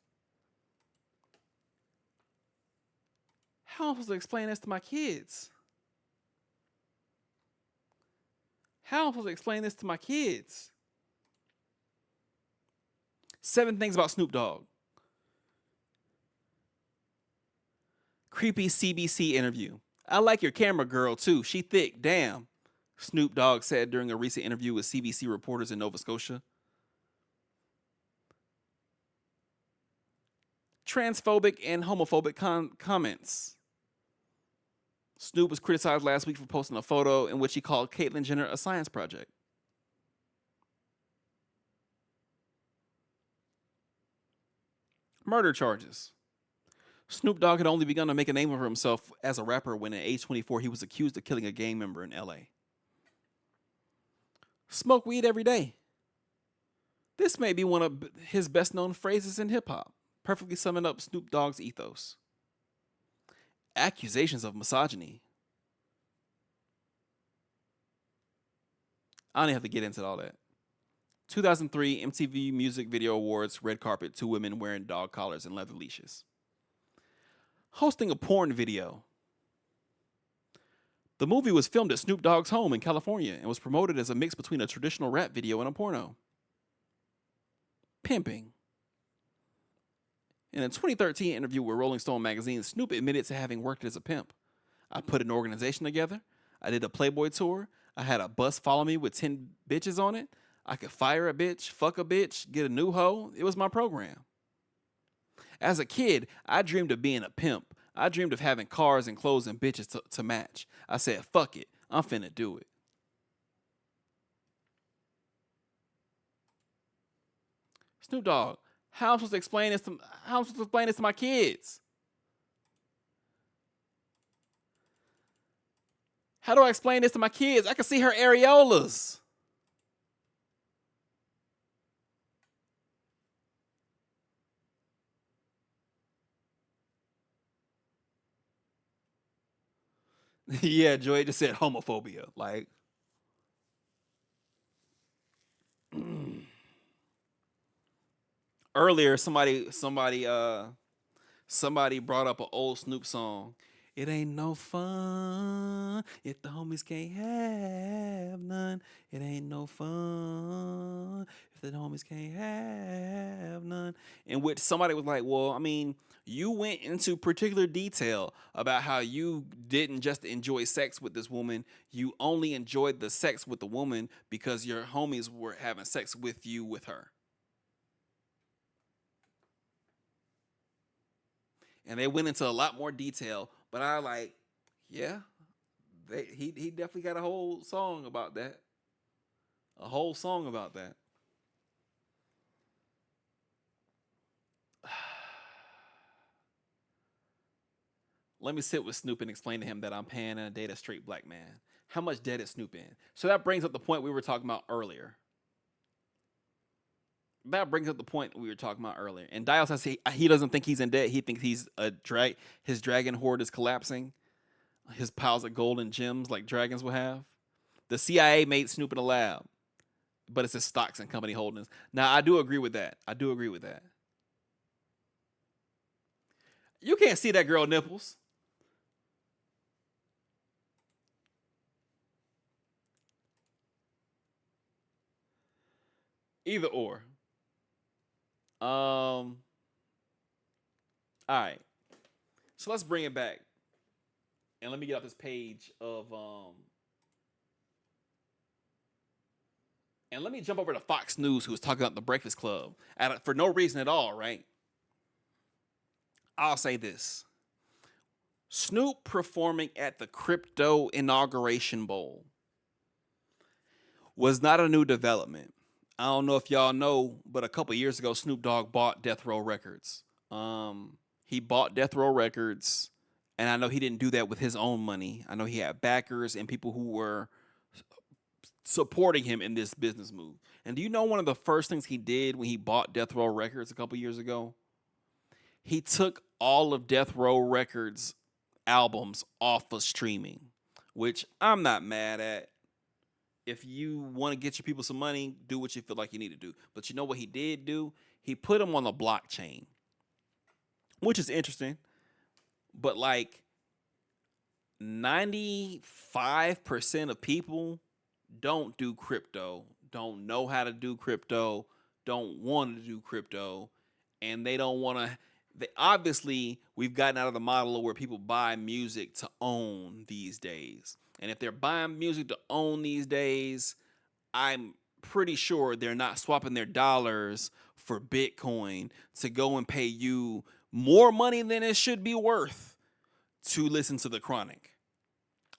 Speaker 1: How am I supposed to explain this to my kids? How am I supposed to explain this to my kids? 7 things about Snoop Dogg. Creepy CBC interview. I like your camera girl too. She thick. Damn. Snoop Dogg said during a recent interview with CBC reporters in Nova Scotia. Transphobic and homophobic comments. Snoop was criticized last week for posting a photo in which he called Caitlyn Jenner a science project. Murder charges. Snoop Dogg had only begun to make a name for himself as a rapper when at age 24 he was accused of killing a gang member in LA. Smoke weed every day. This may be one of his best known phrases in hip hop, perfectly summing up Snoop Dogg's ethos. Accusations of misogyny. I don't even have to get into all that. 2003 MTV Music Video Awards red carpet, 2 women wearing dog collars and leather leashes. Hosting a porn video. The movie was filmed at Snoop Dogg's home in California and was promoted as a mix between a traditional rap video and a porno. Pimping. In a 2013 interview with Rolling Stone magazine, Snoop admitted to having worked as a pimp. I put an organization together. I did a Playboy tour. I had a bus follow me with 10 bitches on it. I could fire a bitch, fuck a bitch, get a new hoe. It was my program. As a kid, I dreamed of being a pimp. I dreamed of having cars and clothes and bitches to match. I said, fuck it, I'm finna do it. Snoop Dogg, how am I supposed to explain this to my kids? How do I explain this to my kids? I can see her areolas. Yeah, Joy just said homophobia. Like, earlier, somebody brought up an old Snoop song. It ain't no fun if the homies can't have none. It ain't no fun if the homies can't have none. In which somebody was like, well, I mean, you went into particular detail about how you didn't just enjoy sex with this woman. You only enjoyed the sex with the woman because your homies were having sex with you with her. And they went into a lot more detail, but I like, yeah, he definitely got a whole song about that. A whole song about that. Let me sit with Snoop and explain to him that I'm paying and date a straight black man. How much debt is Snoop in? So that brings up the point we were talking about earlier. And Dial says he doesn't think he's in debt. He thinks he's his dragon hoard is collapsing. His piles of gold and gems like dragons will have. The CIA made Snoop in a lab, but it's his stocks and company holdings. Now, I do agree with that. You can't see that girl nipples. Either or. All right. So let's bring it back. And let me get off this page of and let me jump over to Fox News, who was talking about the Breakfast Club for no reason at all, right? I'll say this. Snoop performing at the crypto inauguration bowl was not a new development. I don't know if y'all know, but a couple years ago, Snoop Dogg bought Death Row Records. He bought Death Row Records, and I know he didn't do that with his own money. I know he had backers and people who were supporting him in this business move. And do you know one of the first things he did when he bought Death Row Records a couple years ago? He took all of Death Row Records albums off of streaming, which I'm not mad at. If you want to get your people some money, do what you feel like you need to do. But you know what he did do? He put them on the blockchain, which is interesting. But like 95% of people don't do crypto, don't know how to do crypto, don't want to do crypto, and they don't want to. Obviously, we've gotten out of the model where people buy music to own these days. And if they're buying music to own these days, I'm pretty sure they're not swapping their dollars for Bitcoin to go and pay you more money than it should be worth to listen to The Chronic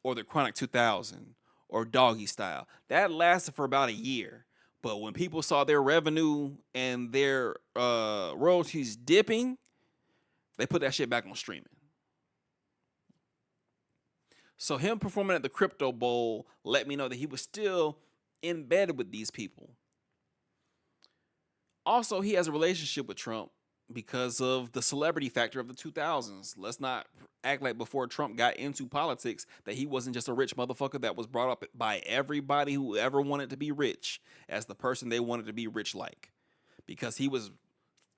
Speaker 1: or The Chronic 2000 or Doggy Style. That lasted for about a year. But when people saw their revenue and their royalties dipping, they put that shit back on streaming. So him performing at the Crypto Bowl let me know that he was still embedded with these people. Also, he has a relationship with Trump because of the celebrity factor of the 2000s. Let's not act like before Trump got into politics that he wasn't just a rich motherfucker that was brought up by everybody who ever wanted to be rich as the person they wanted to be rich like, because he was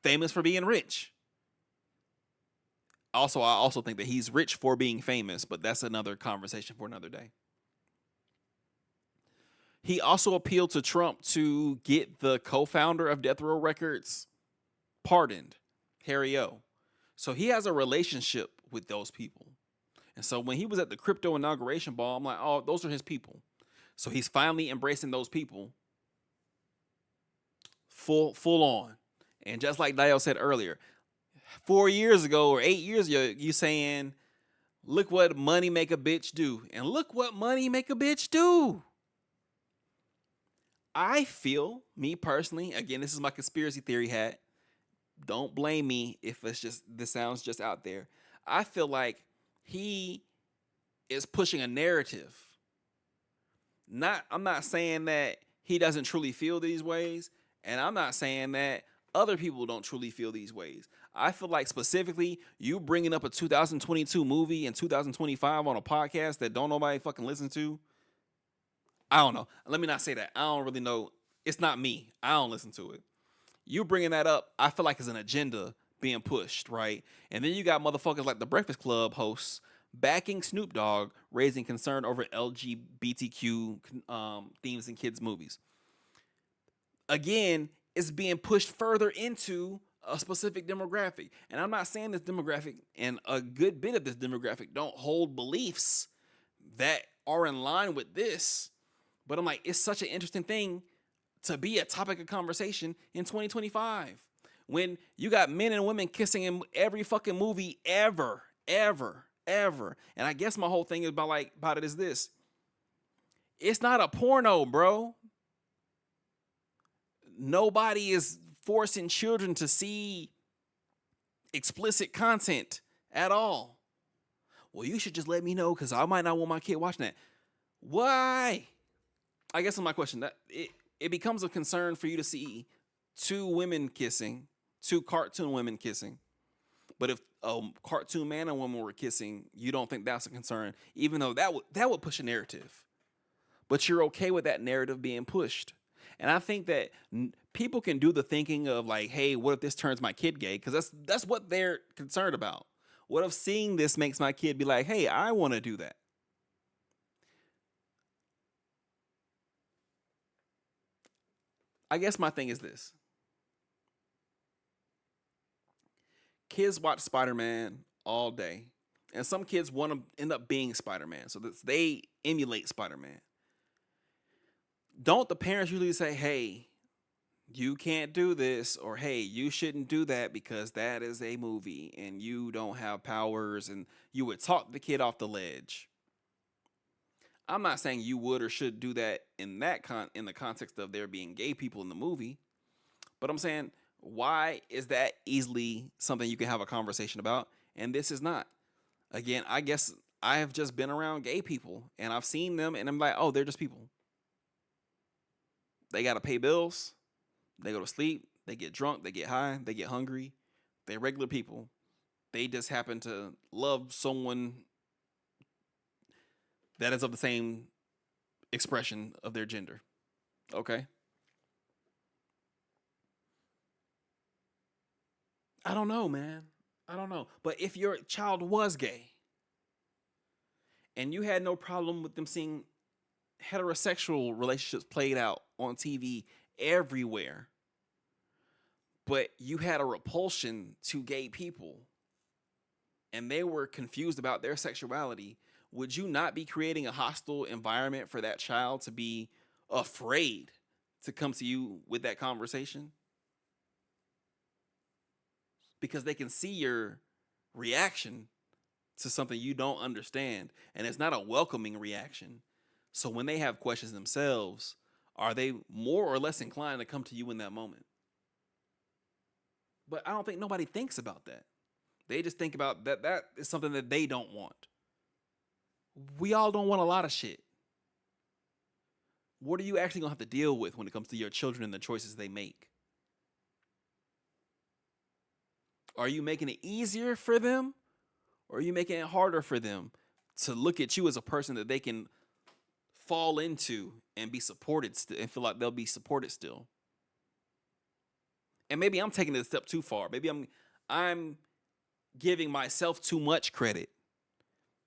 Speaker 1: famous for being rich. Also, I also think that he's rich for being famous, but that's another conversation for another day. He also appealed to Trump to get the co-founder of Death Row Records pardoned, Harry O. So he has a relationship with those people. And so when he was at the crypto inauguration ball, I'm like, oh, those are his people. So he's finally embracing those people full on. And just like Dio said earlier, 4 years ago or 8 years ago, you saying, look what money make a bitch do. And look what money make a bitch do. I feel, me personally, again, this is my conspiracy theory hat. Don't blame me if it's just, this sounds just out there. I feel like he is pushing a narrative. I'm not saying that he doesn't truly feel these ways, and I'm not saying that other people don't truly feel these ways. I feel like specifically you bringing up a 2022 movie in 2025 on a podcast that don't nobody fucking listen to. I don't know. Let me not say that. I don't really know. It's not me. I don't listen to it. You bringing that up, I feel like it's an agenda being pushed, right? And then you got motherfuckers like the Breakfast Club hosts backing Snoop Dogg, raising concern over LGBTQ themes in kids' movies. Again, it's being pushed further into a specific demographic. And I'm not saying this demographic and a good bit of this demographic don't hold beliefs that are in line with this. But I'm like, it's such an interesting thing to be a topic of conversation in 2025 when you got men and women kissing in every fucking movie ever. And I guess my whole thing is about it is this. It's not a porno, bro. Nobody is forcing children to see explicit content at all. Well, you should just let me know because I might not want my kid watching that. Why? I guess that's my question. That it becomes a concern for you to see two women kissing, two cartoon women kissing. But if a cartoon man and woman were kissing, you don't think that's a concern, even though that would push a narrative. But you're okay with that narrative being pushed. And I think that people can do the thinking of like, hey, what if this turns my kid gay? Because that's what they're concerned about. What if seeing this makes my kid be like, hey, I want to do that? I guess my thing is this. Kids watch Spider-Man all day. And some kids want to end up being Spider-Man. So that they emulate Spider-Man. Don't the parents usually say, hey, You can't do this, or hey, you shouldn't do that because that is a movie and you don't have powers, and you would talk the kid off the ledge. I'm not saying you would or should do that in the context of there being gay people in the movie, but I'm saying, why is that easily something you can have a conversation about and this is not? Again, I guess I have just been around gay people and I've seen them and I'm like, oh, they're just people. They got to pay bills. They go to sleep. They get drunk. They get high. They get hungry. They're regular people. They just happen to love someone that is of the same expression of their gender. Okay. I don't know, man. I don't know. But if your child was gay and you had no problem with them seeing heterosexual relationships played out on TV everywhere, but you had a repulsion to gay people and they were confused about their sexuality, would you not be creating a hostile environment for that child to be afraid to come to you with that conversation? Because they can see your reaction to something you don't understand, and it's not a welcoming reaction. So when they have questions themselves, are they more or less inclined to come to you in that moment? But I don't think nobody thinks about that. They just think about that is something that they don't want. We all don't want a lot of shit. What are you actually going to have to deal with when it comes to your children and the choices they make? Are you making it easier for them, or are you making it harder for them to look at you as a person that they can fall into and be supported and feel like they'll be supported still? And maybe I'm taking it a step too far. Maybe I'm giving myself too much credit.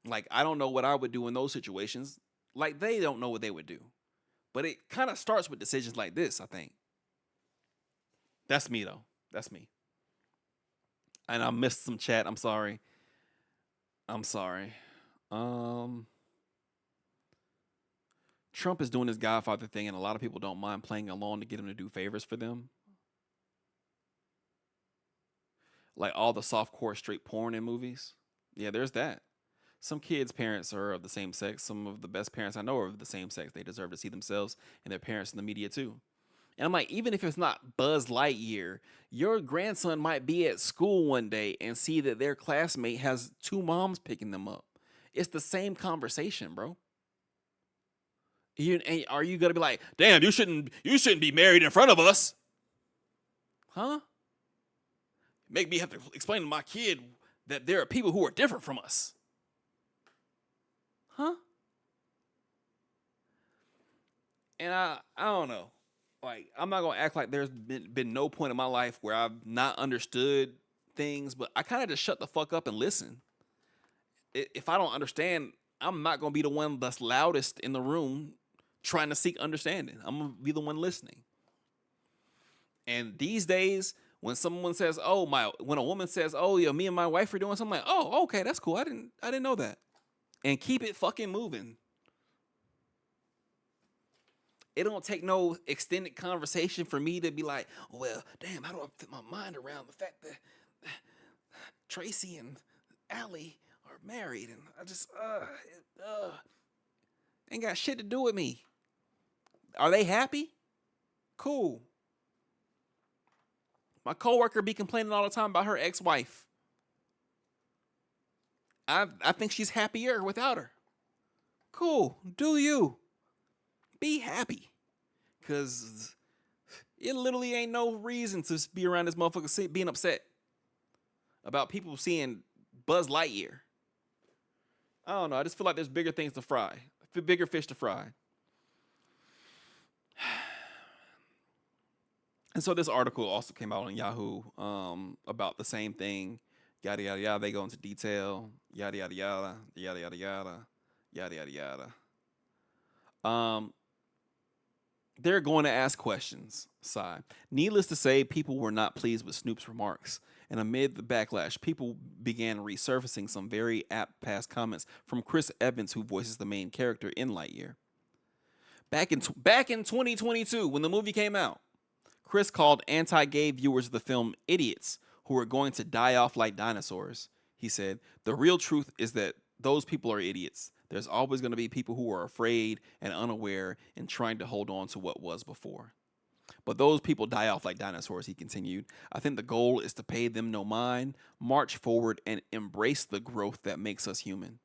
Speaker 1: Like, I don't know what I would do in those situations. Like, they don't know what they would do. But it kind of starts with decisions like this, I think. That's me, though. That's me. And I missed some chat. I'm sorry. Trump is doing his Godfather thing, and a lot of people don't mind playing along to get him to do favors for them. Like all the softcore straight porn in movies. Yeah, there's that. Some kids' parents are of the same sex. Some of the best parents I know are of the same sex. They deserve to see themselves and their parents in the media too. And I'm like, even if it's not Buzz Lightyear, your grandson might be at school one day and see that their classmate has two moms picking them up. It's the same conversation, bro. Are you gonna be like, damn, you shouldn't be married in front of us? Huh? Make me have to explain to my kid that there are people who are different from us. Huh? And I don't know. Like, I'm not gonna act like there's been no point in my life where I've not understood things, but I kind of just shut the fuck up and listen. If I don't understand, I'm not gonna be the one that's loudest in the room trying to seek understanding. I'm gonna be the one listening. And these days, when someone says, when a woman says, "Oh, yeah, me and my wife are doing something," like, "Oh, okay, that's cool. I didn't know that," and keep it fucking moving. It don't take no extended conversation for me to be like, well, damn, how do I fit my mind around the fact that Tracy and Allie are married, and I just ain't got shit to do with me. Are they happy? Cool. My coworker be complaining all the time about her ex-wife. I think she's happier without her. Cool. Do you. Be happy. Because it literally ain't no reason to be around this motherfucker being upset about people seeing Buzz Lightyear. I don't know. I just feel like there's bigger things to fry. Bigger fish to fry. And so this article also came out on Yahoo about the same thing. Yada, yada, yada. They go into detail. Yada, yada, yada. Yada, yada, yada. Yada, yada, yada. They're going to ask questions, Sigh. Needless to say, people were not pleased with Snoop's remarks. And amid the backlash, people began resurfacing some very apt past comments from Chris Evans, who voices the main character in Lightyear. Back in 2022, when the movie came out, Chris called anti-gay viewers of the film idiots who are going to die off like dinosaurs. He said, "The real truth is that those people are idiots. There's always going to be people who are afraid and unaware and trying to hold on to what was before. But those people die off like dinosaurs," he continued. "I think the goal is to pay them no mind, march forward, and embrace the growth that makes us human."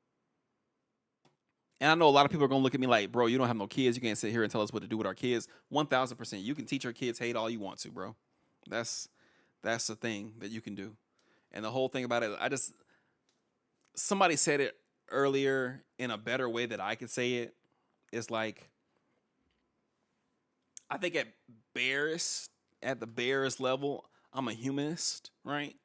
Speaker 1: And I know a lot of people are going to look at me like, "Bro, you don't have no kids. You can't sit here and tell us what to do with our kids." 1000%. You can teach your kids hate all you want to, bro. That's the thing that you can do. And the whole thing about it, somebody said it earlier in a better way that I could say it. It's like, I think at the barest level, I'm a humanist, right?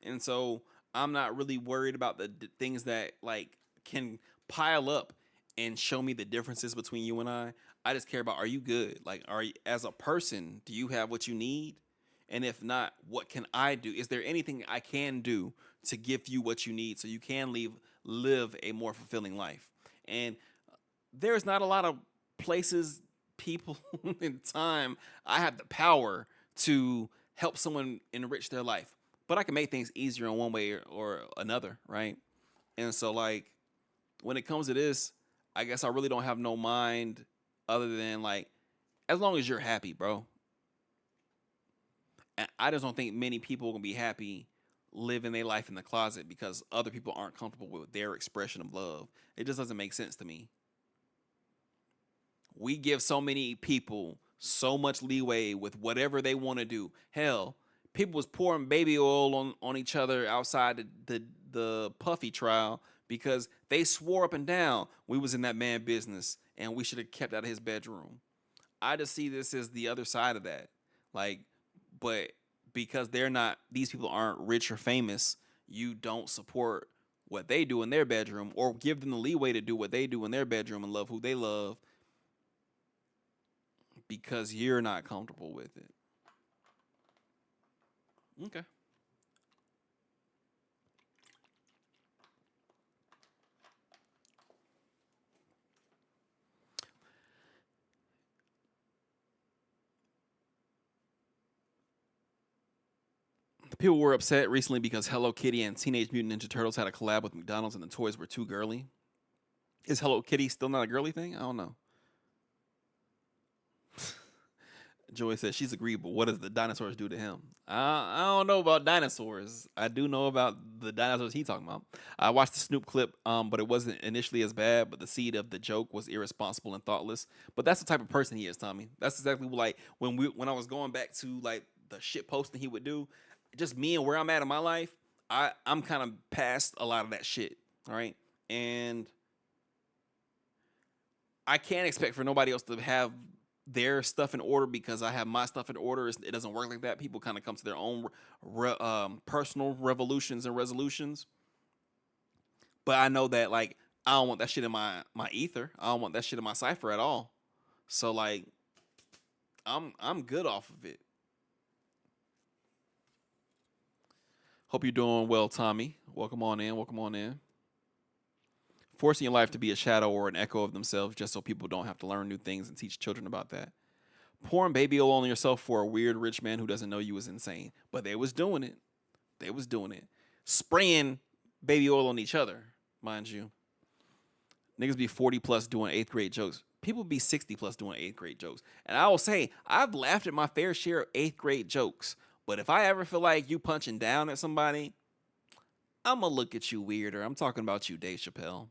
Speaker 1: And so I'm not really worried about the things that like can pile up and show me the differences between you and I. I just care about, are you good? Like, are you, as a person, do you have what you need? And if not, what can I do? Is there anything I can do to give you what you need so you can live a more fulfilling life? And there's not a lot of places, people, in time I have the power to help someone enrich their life. But I can make things easier in one way or another, right? And so, like, when it comes to this, I guess I really don't have no mind other than, like, as long as you're happy, bro. And I just don't think many people are gonna be happy living their life in the closet because other people aren't comfortable with their expression of love. It just doesn't make sense to me. We give so many people so much leeway with whatever they want to do. Hell, people was pouring baby oil on each other outside the Puffy trial because they swore up and down we was in that man business and we should have kept out of his bedroom. I just see this as the other side of that. Like, but because these people aren't rich or famous, you don't support what they do in their bedroom or give them the leeway to do what they do in their bedroom and love who they love because you're not comfortable with it. Okay. People were upset recently because Hello Kitty and Teenage Mutant Ninja Turtles had a collab with McDonald's and the toys were too girly. Is Hello Kitty still not a girly thing? I don't know. Joey says she's agreeable. What does the dinosaurs do to him? I don't know about dinosaurs. I do know about the dinosaurs he's talking about. I watched the Snoop clip, but it wasn't initially as bad. But the seed of the joke was irresponsible and thoughtless. But that's the type of person he is, Tommy. That's exactly like when I was going back to like the shit posting he would do. Just me and where I'm at in my life, I'm kind of past a lot of that shit. All right, and I can't expect for nobody else to have their stuff in order because I have my stuff in order. It doesn't work like that. People kind of come to their own personal revolutions and resolutions. But I know that like I don't want that shit in my ether. I don't want that shit in my cipher at all. So like I'm good off of it. Hope you're doing well, Tommy. Welcome on in. Welcome on in. Forcing your life to be a shadow or an echo of themselves just so people don't have to learn new things and teach children about that. Pouring baby oil on yourself for a weird rich man who doesn't know you is insane. But they was doing it. They was doing it. Spraying baby oil on each other, mind you. Niggas be 40 plus doing 8th grade jokes. People be 60 plus doing 8th grade jokes. And I will say, I've laughed at my fair share of 8th grade jokes. But if I ever feel like you punching down at somebody, I'm going to look at you weirder. I'm talking about you, Dave Chappelle.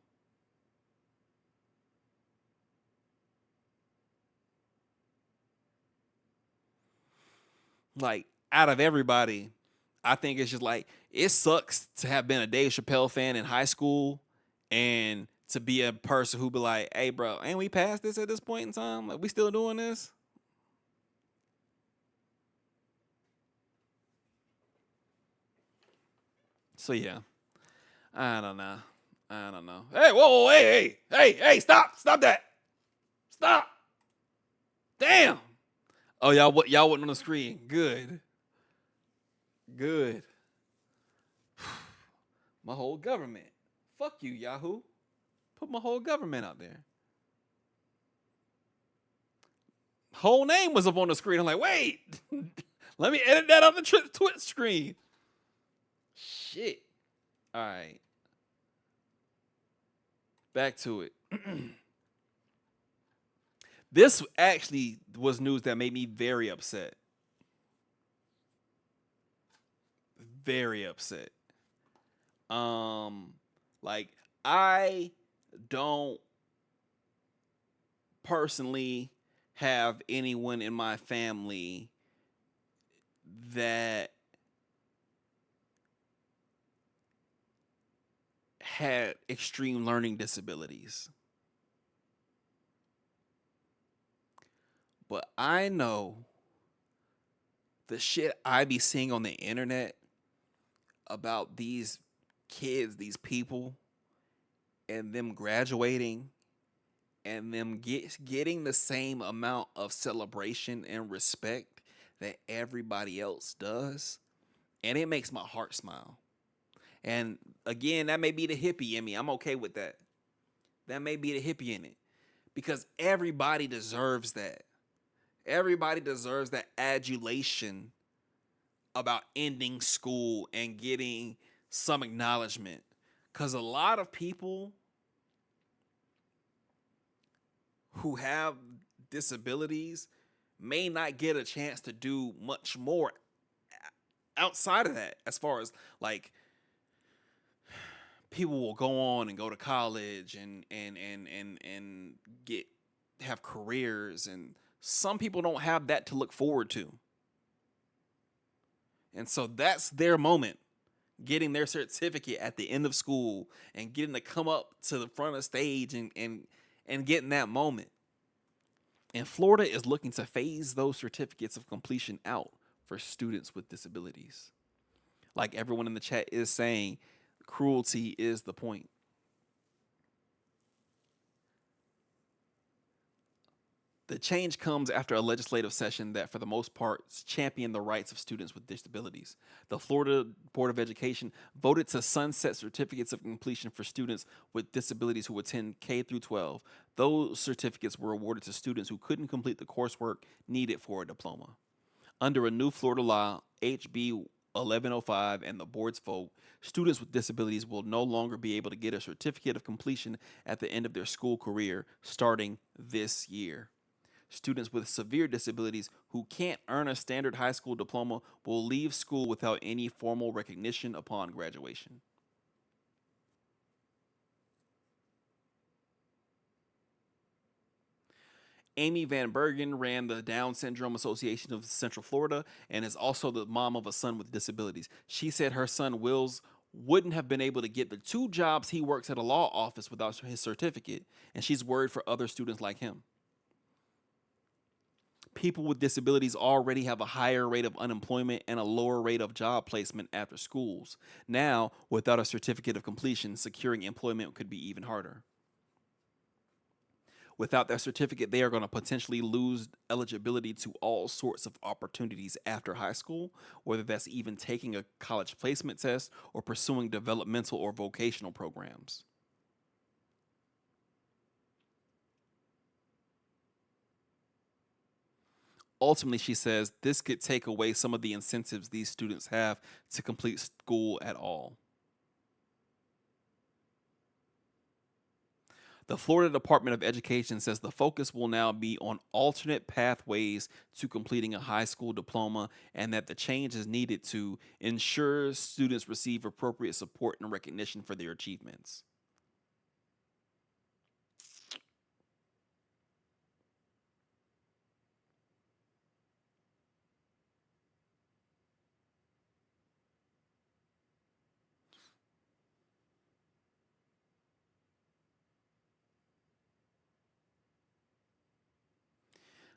Speaker 1: Like, out of everybody, I think it's just like, it sucks to have been a Dave Chappelle fan in high school and to be a person who be like, hey, bro, ain't we past this at this point in time? Like, we still doing this? So, yeah, I don't know. I don't know. Hey, whoa, hey, stop that. Stop. Damn. Oh, y'all wasn't on the screen. Good. Good. My whole government. Fuck you, Yahoo. Put my whole government out there. whole name was up on the screen. I'm like, wait, let me edit that on the Twitch screen. Shit. All right. Back to it. This actually was news that made me very upset. Very upset. Like I don't personally have anyone in my family that had extreme learning disabilities. But I know the shit I be seeing on the internet about these kids, these people, and them graduating and them getting the same amount of celebration and respect that everybody else does. And it makes my heart smile. And again, that may be the hippie in me. I'm okay with that. That may be the hippie in it. Because everybody deserves that. Everybody deserves that adulation about ending school and getting some acknowledgement. Because a lot of people who have disabilities may not get a chance to do much more outside of that, as far as like people will go on and go to college and get have careers, and some people don't have that to look forward to. And so that's their moment, getting their certificate at the end of school and getting to come up to the front of the stage and getting that moment. And Florida is looking to phase those certificates of completion out for students with disabilities. Like everyone in the chat is saying, cruelty is the point. The change comes after a legislative session that, for the most part, championed the rights of students with disabilities. The Florida Board of Education voted to sunset certificates of completion for students with disabilities who attend K through 12. Those certificates were awarded to students who couldn't complete the coursework needed for a diploma. Under a new Florida law, HB 1105, and the board's vote, students with disabilities will no longer be able to get a certificate of completion at the end of their school career starting this year. Students with severe disabilities who can't earn a standard high school diploma will leave school without any formal recognition upon graduation. Amy Van Bergen ran the Down Syndrome Association of Central Florida and is also the mom of a son with disabilities. She said her son Wills wouldn't have been able to get the 2 jobs he works at a law office without his certificate, and she's worried for other students like him. People with disabilities already have a higher rate of unemployment and a lower rate of job placement after schools. Now, without a certificate of completion, securing employment could be even harder. Without that certificate, they are going to potentially lose eligibility to all sorts of opportunities after high school, whether that's even taking a college placement test or pursuing developmental or vocational programs. Ultimately, she says this could take away some of the incentives these students have to complete school at all. The Florida Department of Education says the focus will now be on alternate pathways to completing a high school diploma, and that the change is needed to ensure students receive appropriate support and recognition for their achievements.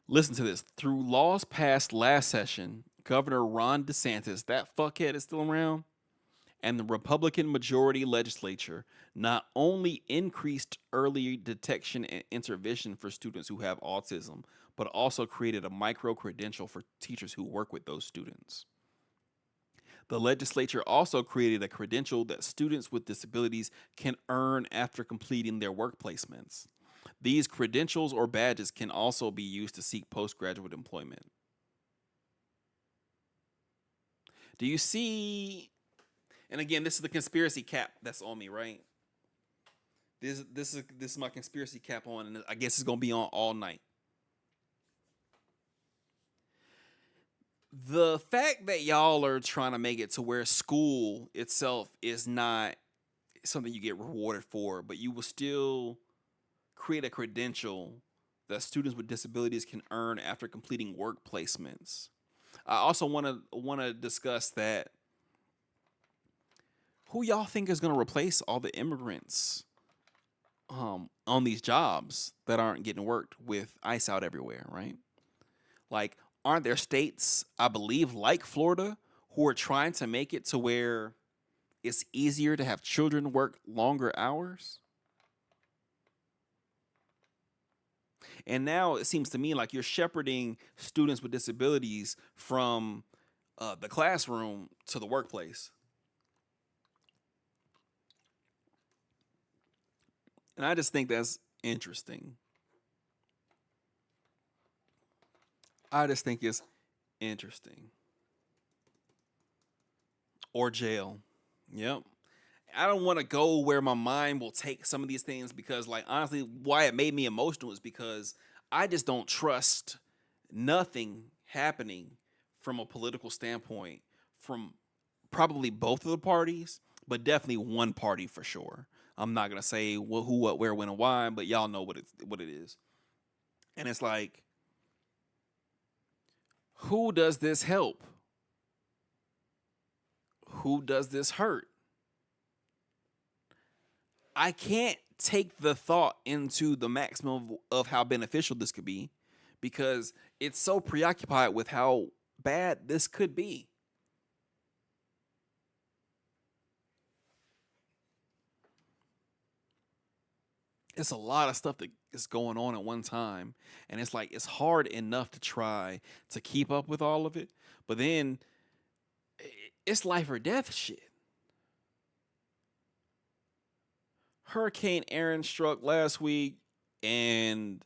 Speaker 1: Listen to this. Through laws passed last session, Governor Ron DeSantis, that fuckhead is still around, and the Republican majority legislature not only increased early detection and intervention for students who have autism, but also created a micro credential for teachers who work with those students. The legislature also created a credential that students with disabilities can earn after completing their work placements. These credentials or badges can also be used to seek postgraduate employment. Do you see? And again, this is the conspiracy cap that's on me, right? This is my conspiracy cap on, and I guess it's gonna be on all night. The fact that y'all are trying to make it to where school itself is not something you get rewarded for, but you will still create a credential that students with disabilities can earn after completing work placements. I also want to discuss that who y'all think is going to replace all the immigrants on these jobs that aren't getting worked with ICE out everywhere, right? Like, aren't there states, I believe, like Florida, who are trying to make it to where it's easier to have children work longer hours? And now it seems to me like you're shepherding students with disabilities from the classroom to the workplace. And I just think that's interesting. I just think it's interesting. Or jail. Yep. I don't want to go where my mind will take some of these things because, like, honestly, why it made me emotional is because I just don't trust nothing happening from a political standpoint from probably both of the parties, but definitely one party for sure. I'm not gonna say who, what, where, when, and why, but y'all know what it is. And it's like, who does this help? Who does this hurt? I can't take the thought into the maximum of how beneficial this could be because it's so preoccupied with how bad this could be. It's a lot of stuff that is going on at one time, and it's like it's hard enough to try to keep up with all of it, but then it's life or death shit. Hurricane Aaron struck last week, and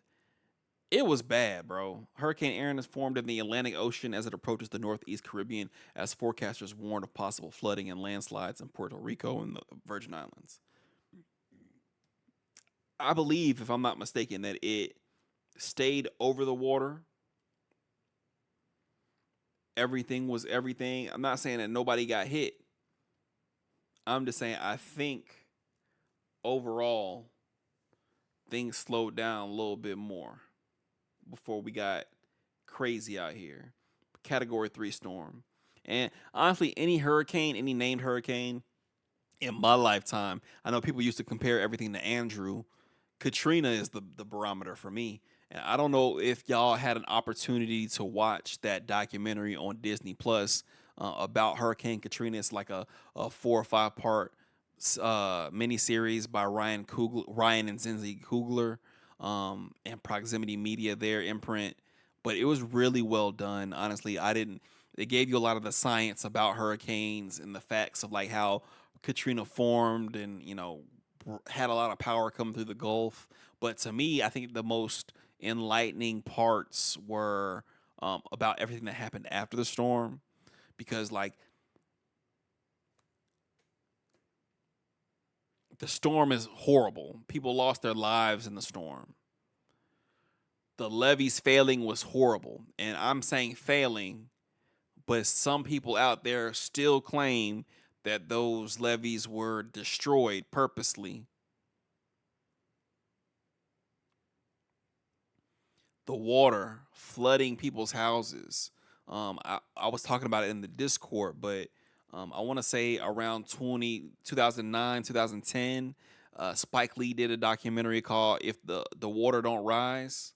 Speaker 1: it was bad, bro. Hurricane Aaron has formed in the Atlantic Ocean as it approaches the Northeast Caribbean, as forecasters warned of possible flooding and landslides in Puerto Rico and the Virgin Islands. I believe, if I'm not mistaken, that it stayed over the water. Everything was everything. I'm not saying that nobody got hit. I'm just saying I think overall things slowed down a little bit more before we got crazy out here. Category 3 storm. And honestly, any hurricane, any named hurricane in my lifetime, I know people used to compare everything to Andrew. Katrina is the barometer for me. And I don't know if y'all had an opportunity to watch that documentary on Disney Plus about Hurricane Katrina. It's like a 4 or 5 part miniseries by Ryan and Zinzi Kugler, and Proximity Media, their imprint. But it was really well done. Honestly, I didn't. It gave you a lot of the science about hurricanes and the facts of like how Katrina formed, and had a lot of power coming through the Gulf. But to me, I think the most enlightening parts were about everything that happened after the storm, because like the storm is horrible. People lost their lives in the storm. The levees failing was horrible. And I'm saying failing, but some people out there still claim that those levees were destroyed purposely. The water flooding people's houses. I was talking about it in the Discord, but I want to say around 2009, 2010, Spike Lee did a documentary called "If the Water Don't Rise"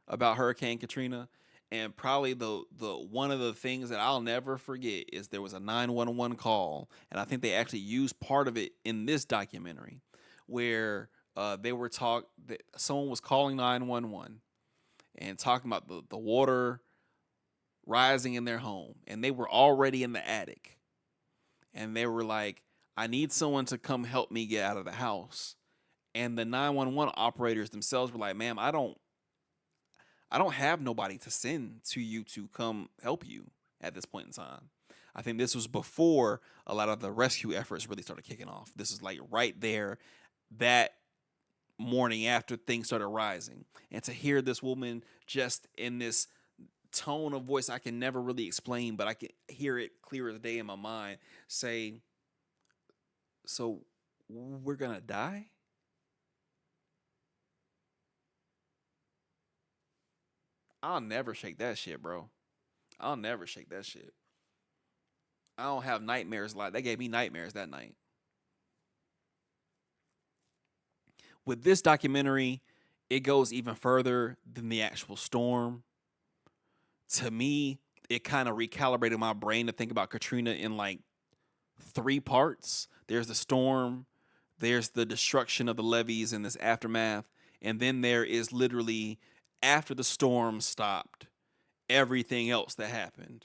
Speaker 1: about Hurricane Katrina. And probably the one of the things that I'll never forget is there was a 911 call, and I think they actually used part of it in this documentary, where they were someone was calling 911 and talking about the water rising in their home, and they were already in the attic, and they were like, I need someone to come help me get out of the house. And the 911 operators themselves were like, "Ma'am, I don't have nobody to send to you to come help you at this point in time." I think this was before a lot of the rescue efforts really started kicking off. This is like right there that morning after things started rising. And to hear this woman just in this tone of voice I can never really explain, but I can hear it clear as day in my mind, say, "So we're gonna die?" I'll never shake that shit, bro. I'll never shake that shit. I don't have nightmares like that. Gave me nightmares that night. With this documentary, it goes even further than the actual storm. To me, it kind of recalibrated my brain to think about Katrina in like three parts. There's the storm, there's the destruction of the levees in this aftermath, and then there is literally after the storm stopped, everything else that happened.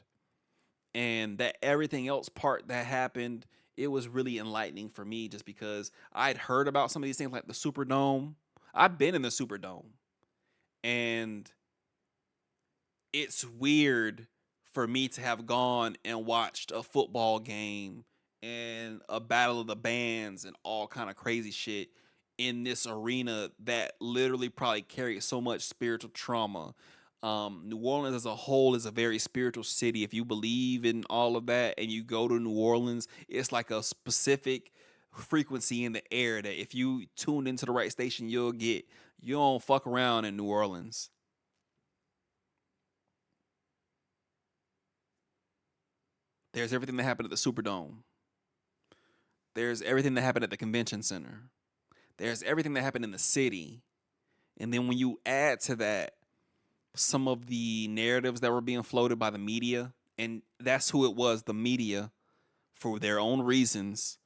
Speaker 1: And that everything else part that happened, it was really enlightening for me just because I'd heard about some of these things like the Superdome. I've been in the Superdome, and it's weird for me to have gone and watched a football game and a battle of the bands and all kind of crazy shit in this arena that literally probably carries so much spiritual trauma. New Orleans as a whole is a very spiritual city. If you believe in all of that and you go to New Orleans, it's like a specific frequency in the air that if you tune into the right station, you'll get. You don't fuck around in New Orleans. There's everything that happened at the Superdome. There's everything that happened at the convention center. There's everything that happened in the city. And then when you add to that some of the narratives that were being floated by the media, and that's who it was, the media, for their own reasons,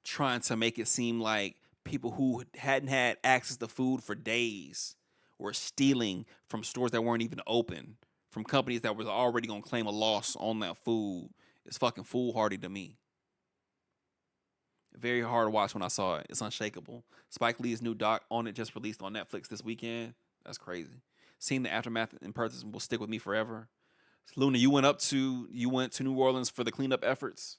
Speaker 1: trying to make it seem like people who hadn't had access to food for days were stealing from stores that weren't even open, from companies that was already going to claim a loss on that food. It's fucking foolhardy to me. Very hard to watch when I saw it. It's unshakable. Spike Lee's new doc on it just released on Netflix this weekend. That's crazy. Seeing the aftermath in person will stick with me forever. Luna, you went to New Orleans for the cleanup efforts.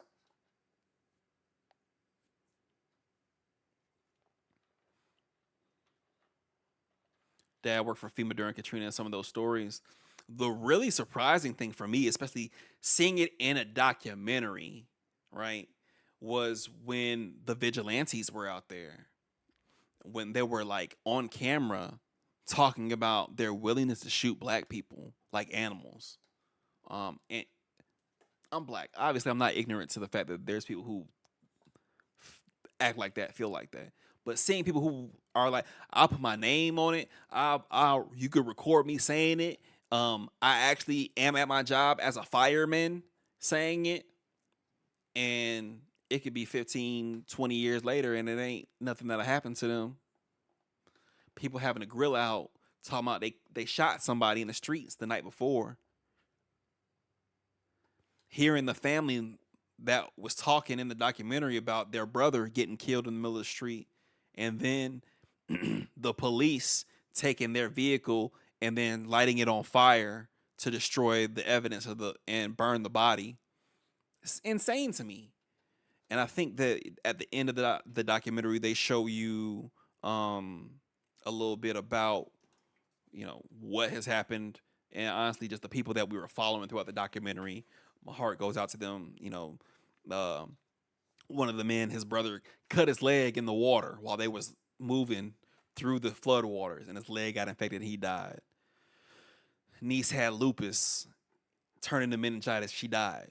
Speaker 1: Dad worked for FEMA during Katrina and some of those stories. The really surprising thing for me, especially seeing it in a documentary, right, was when the vigilantes were out there, when they were like on camera talking about their willingness to shoot black people like animals. And I'm black. Obviously, I'm not ignorant to the fact that there's people who act like that, feel like that. But seeing people who are like, "I'll put my name on it. You could record me saying it. I actually am at my job as a fireman saying it," and it could be 15, 20 years later, and it ain't nothing that'll happen to them. People having a grill out talking about they shot somebody in the streets the night before. Hearing the family that was talking in the documentary about their brother getting killed in the middle of the street, and then the police taking their vehicle and then lighting it on fire to destroy the evidence of the and burn the body. It's insane to me. And I think that at the end of the documentary, they show you a little bit about what has happened, and honestly, just the people that we were following throughout the documentary. My heart goes out to them. Uh, one of the men, his brother, cut his leg in the water while they was moving through the flood waters, and his leg got infected and he died. Niece had lupus, turning to meningitis. She died.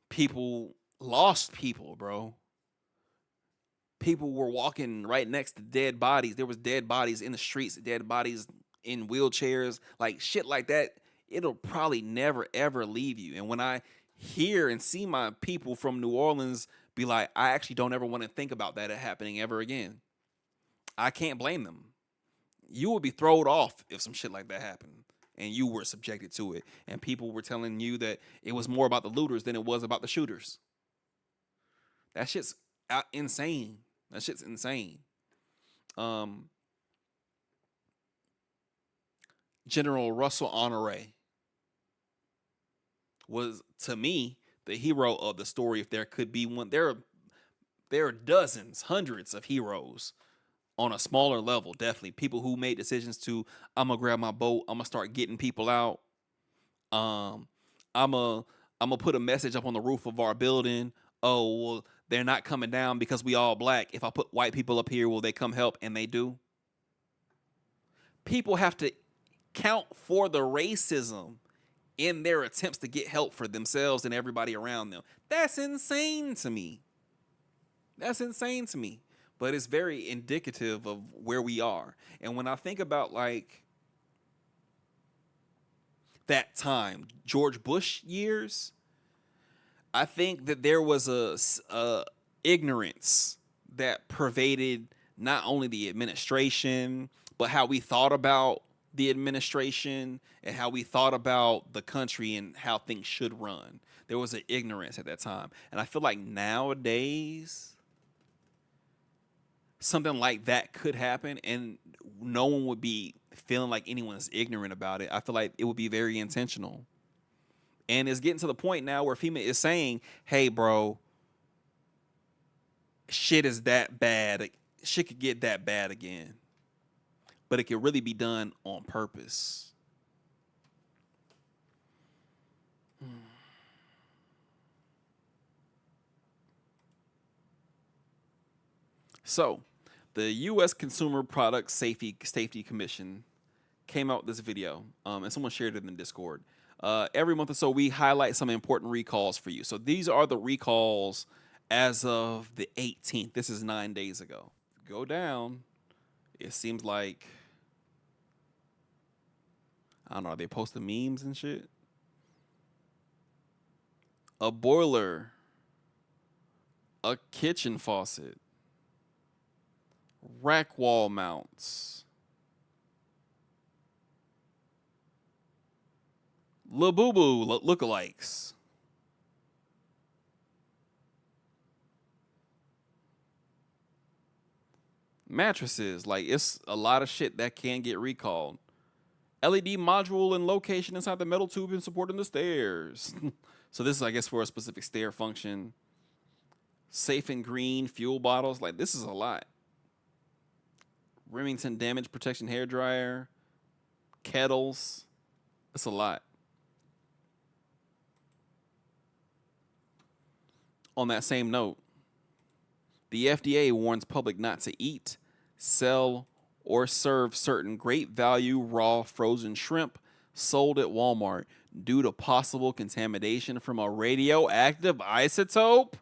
Speaker 1: People lost people, bro. People were walking right next to dead bodies. There was dead bodies in the streets, dead bodies in wheelchairs, like shit like that. It'll probably never ever leave you. And when I hear and see my people from New Orleans be like, I actually don't ever want to think about that happening ever again. I can't blame them. You would be thrown off if some shit like that happened and you were subjected to it. And people were telling you that it was more about the looters than it was about the shooters. That shit's insane. That shit's insane. Um, General Russell Honore was, to me, the hero of the story. If there could be one, there are dozens, hundreds of heroes on a smaller level. Definitely people who made decisions to, I'm gonna grab my boat, I'm gonna start getting people out. Um, I'm a I'm gonna put a message up on the roof of our building. Oh well, they're not coming down because we all black. If I put white people up here, will they come help? And they do. People have to count for the racism in their attempts to get help for themselves and everybody around them. That's insane to me. That's insane to me. But it's very indicative of where we are. And when I think about like that time, George Bush years, I think that there was a ignorance that pervaded not only the administration, but how we thought about the administration and how we thought about the country and how things should run. There was an ignorance at that time. And I feel like nowadays, something like that could happen and no one would be feeling like anyone's ignorant about it. I feel like it would be very intentional. And it's getting to the point now where FEMA is saying, hey, bro, shit is that bad. Shit could get that bad again. But it could really be done on purpose. So, the U.S. Consumer Product Safety Commission came out with this video, and someone shared it in Discord. Every month or so, we highlight some important recalls for you. So these are the recalls as of the 18th. This is 9 days ago. Go down. It seems like, I don't know, are they posting memes and shit? A boiler, a kitchen faucet, rack wall mounts, Labubu lookalikes, mattresses. Like, it's a lot of shit that can get recalled. LED module and location inside the metal tube and supporting the stairs. So this is, I guess, for a specific stair function. Safe and green fuel bottles. Like, this is a lot. Remington damage protection hair dryer, kettles. It's a lot. On that same note, the FDA warns public not to eat, sell, or serve certain great value raw frozen shrimp sold at Walmart due to possible contamination from a radioactive isotope.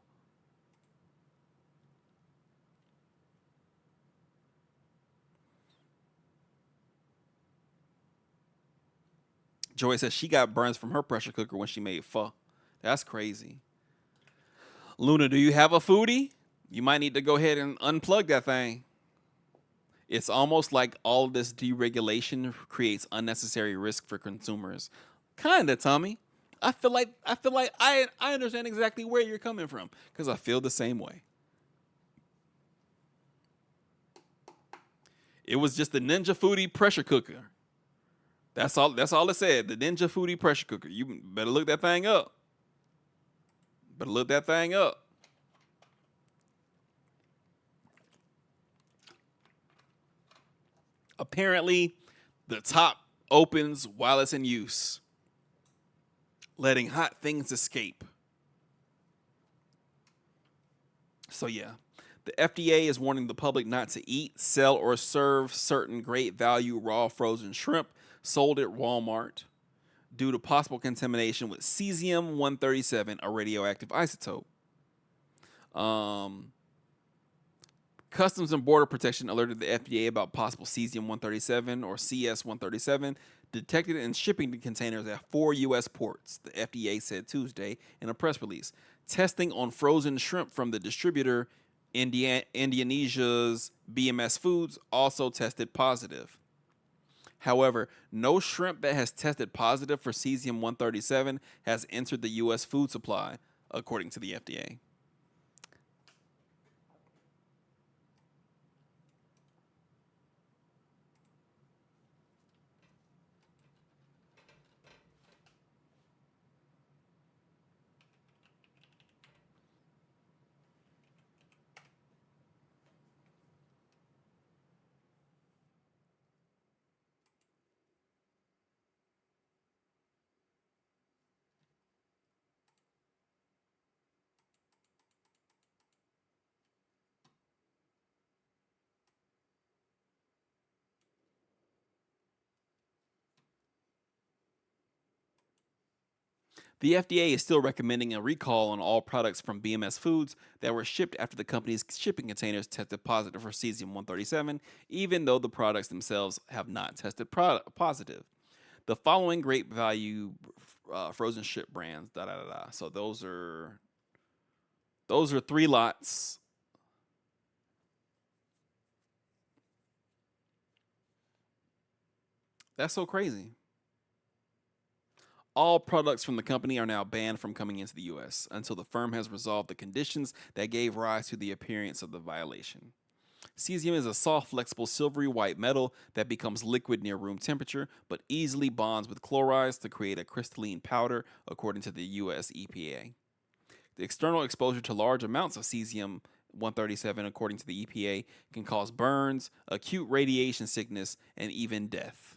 Speaker 1: Joy says she got burns from her pressure cooker when she made pho. That's crazy. Luna, do you have a foodie? You might need to go ahead and unplug that thing. It's almost like all of this deregulation creates unnecessary risk for consumers. Kinda, Tommy. I understand exactly where you're coming from because I feel the same way. It was just the Ninja Foodie pressure cooker. That's all it said. The Ninja Foodie pressure cooker. You better look that thing up. Better look that thing up. Apparently, the top opens while it's in use, letting hot things escape. So yeah, the FDA is warning the public not to eat, sell, or serve certain great value raw frozen shrimp sold at Walmart due to possible contamination with cesium-137, a radioactive isotope. Customs and Border Protection alerted the FDA about possible cesium-137 or CS-137 detected in shipping containers at 4 U.S. ports, the FDA said Tuesday in a press release. Testing on frozen shrimp from the distributor Indonesia's BMS Foods also tested positive. However, no shrimp that has tested positive for cesium-137 has entered the U.S. food supply, according to the FDA. The FDA is still recommending a recall on all products from BMS Foods that were shipped after the company's shipping containers tested positive for cesium 137, even though the products themselves have not tested positive. The following great value frozen ship brands. Da da da da. So those are 3 lots. That's so crazy. All products from the company are now banned from coming into the US until the firm has resolved the conditions that gave rise to the appearance of the violation. Cesium is a soft, flexible, silvery white metal that becomes liquid near room temperature but easily bonds with chlorides to create a crystalline powder, according to the US EPA. The external exposure to large amounts of cesium 137, according to the EPA, can cause burns, acute radiation sickness, and even death.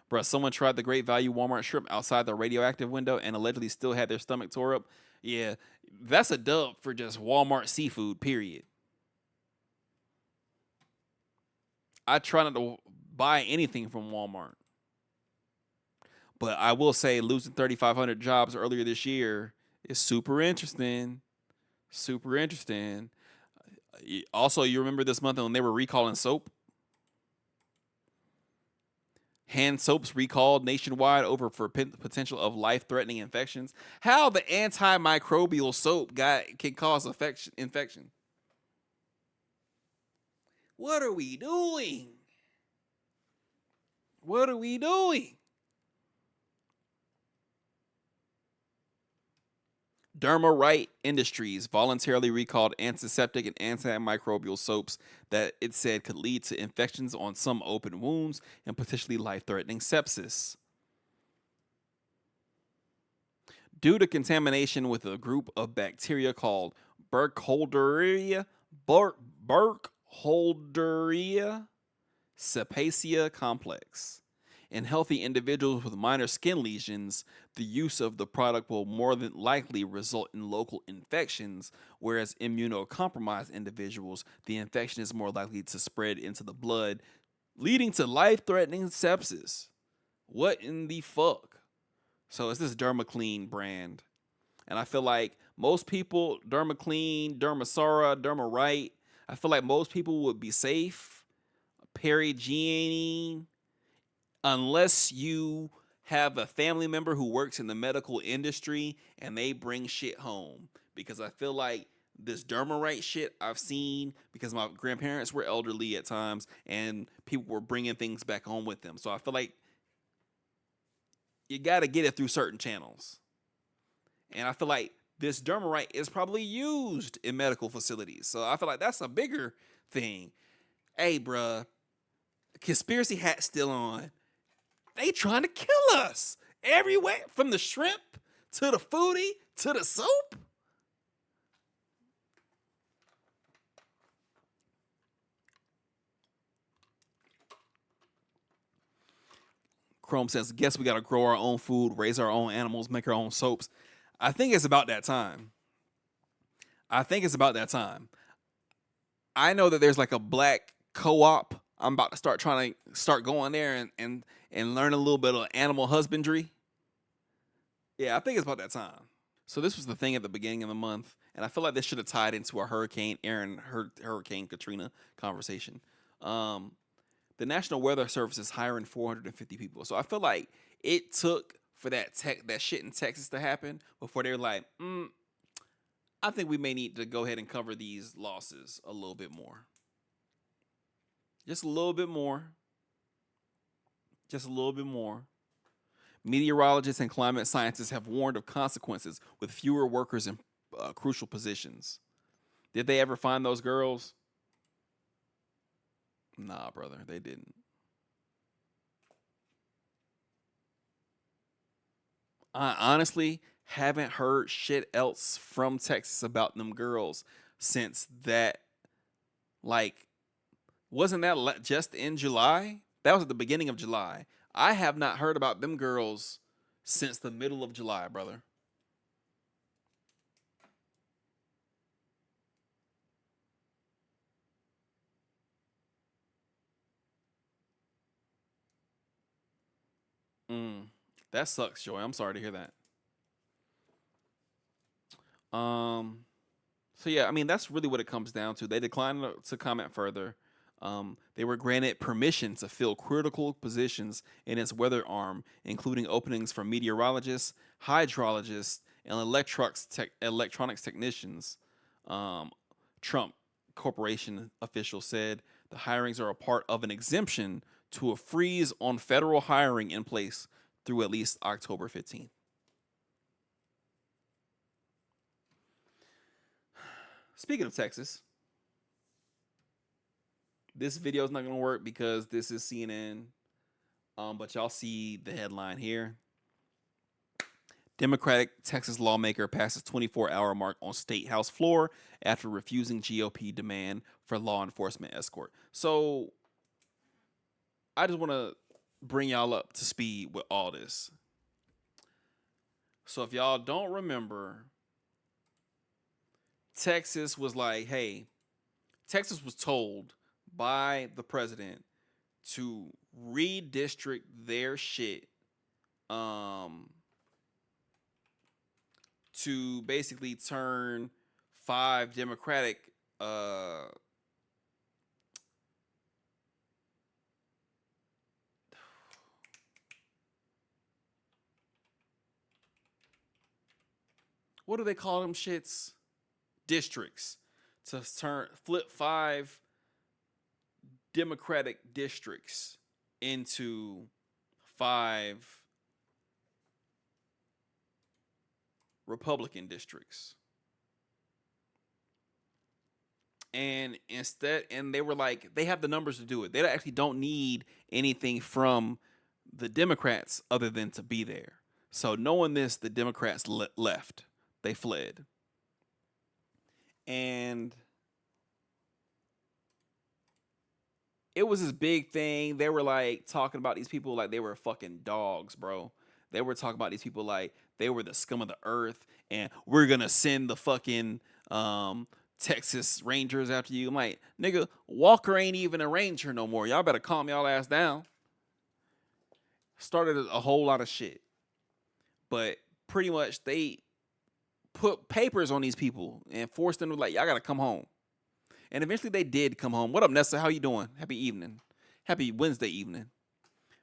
Speaker 1: Bruh, someone tried the great value Walmart shrimp outside the radioactive window and allegedly still had their stomach tore up. Yeah, that's a dub for just Walmart seafood, period. I try not to buy anything from Walmart. But I will say losing 3,500 jobs earlier this year is super interesting. Super interesting. Also, you remember this month when they were recalling soap? Hand soaps recalled nationwide over for potential of life-threatening infections. How the antimicrobial soap can cause infection? What are we doing? What are we doing? Dermarite Industries voluntarily recalled antiseptic and antimicrobial soaps that it said could lead to infections on some open wounds and potentially life-threatening sepsis. Due to contamination with a group of bacteria called Burkholderia, Burkholderia cepacia complex. In healthy individuals with minor skin lesions, the use of the product will more than likely result in local infections, whereas immunocompromised individuals, the infection is more likely to spread into the blood, leading to life-threatening sepsis. What in the fuck? So it's this DermaClean brand. And I feel like most people, DermaClean, Dermasara, Dermarite, I feel like most people would be safe. Perigiene, unless you have a family member who works in the medical industry and they bring shit home. Because I feel like this Dermarite shit I've seen, because my grandparents were elderly at times and people were bringing things back home with them. So I feel like you got to get it through certain channels. And I feel like this Dermarite is probably used in medical facilities. So I feel like that's a bigger thing. Hey, bruh, conspiracy hat still on. They trying to kill us everywhere, from the shrimp to the foodie to the soap. Chrome says, guess we got to grow our own food, raise our own animals, make our own soaps. I think it's about that time. I know that there's like a black co-op. I'm about to start going there and learn a little bit of animal husbandry. Yeah, I think it's about that time. So this was the thing at the beginning of the month, and I feel like this should have tied into a Hurricane Hurricane Katrina conversation. Um, the National Weather Service is hiring 450 people. So I feel like it took for that shit in Texas to happen before they were like, I think we may need to go ahead and cover these losses a little bit more. Just a little bit more. Just a little bit more. Meteorologists and climate scientists have warned of consequences with fewer workers in crucial positions. Did they ever find those girls? Nah, brother, they didn't. I honestly haven't heard shit else from Texas about them girls since that. Like, wasn't that just in July? That was at the beginning of July. I have not heard about them girls since the middle of July, brother. Mm, that sucks, Joy. I'm sorry to hear that. Um, so yeah, I mean that's really what it comes down to. They declined to comment further. They were granted permission to fill critical positions in its weather arm, including openings for meteorologists, hydrologists, and electronics technicians. Um, Trump Corporation officials said the hirings are a part of an exemption to a freeze on federal hiring in place through at least October 15th. Speaking of Texas, this video is not going to work because this is CNN. But y'all see the headline here. Democratic Texas lawmaker passes 24-hour mark on state house floor after refusing GOP demand for law enforcement escort. So I just want to bring y'all up to speed with all this. So if y'all don't remember, Texas was like, hey, Texas was told by the president to redistrict their shit to basically turn 5 Democratic what do they call them shits? Districts. To flip 5 Democratic districts into 5 Republican districts. And they were like, they have the numbers to do it. They actually don't need anything from the Democrats other than to be there. So knowing this, the Democrats left. They fled. And it was this big thing. They were like talking about these people like they were fucking dogs, bro. They were talking about these people like they were the scum of the earth, and we're gonna send the fucking Texas Rangers after you. I'm like, nigga, Walker ain't even a Ranger no more. Y'all better calm y'all ass down. Started a whole lot of shit, but pretty much they put papers on these people and forced them to like, y'all gotta come home. And eventually they did come home. What up, Nessa? How you doing? Happy evening. Happy Wednesday evening.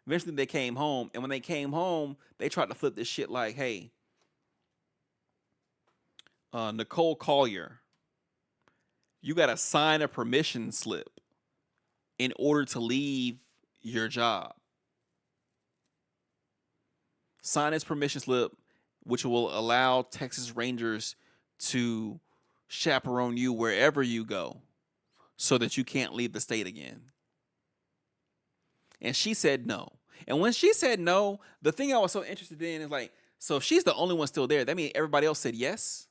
Speaker 1: Eventually they came home, and when they came home, they tried to flip this shit like, hey, Nicole Collier, you got to sign a permission slip in order to leave your job. Sign this permission slip, which will allow Texas Rangers to chaperone you wherever you go so that you can't leave the state again. And she said no. And when she said no, the thing I was so interested in is like, so if she's the only one still there, that means everybody else said yes.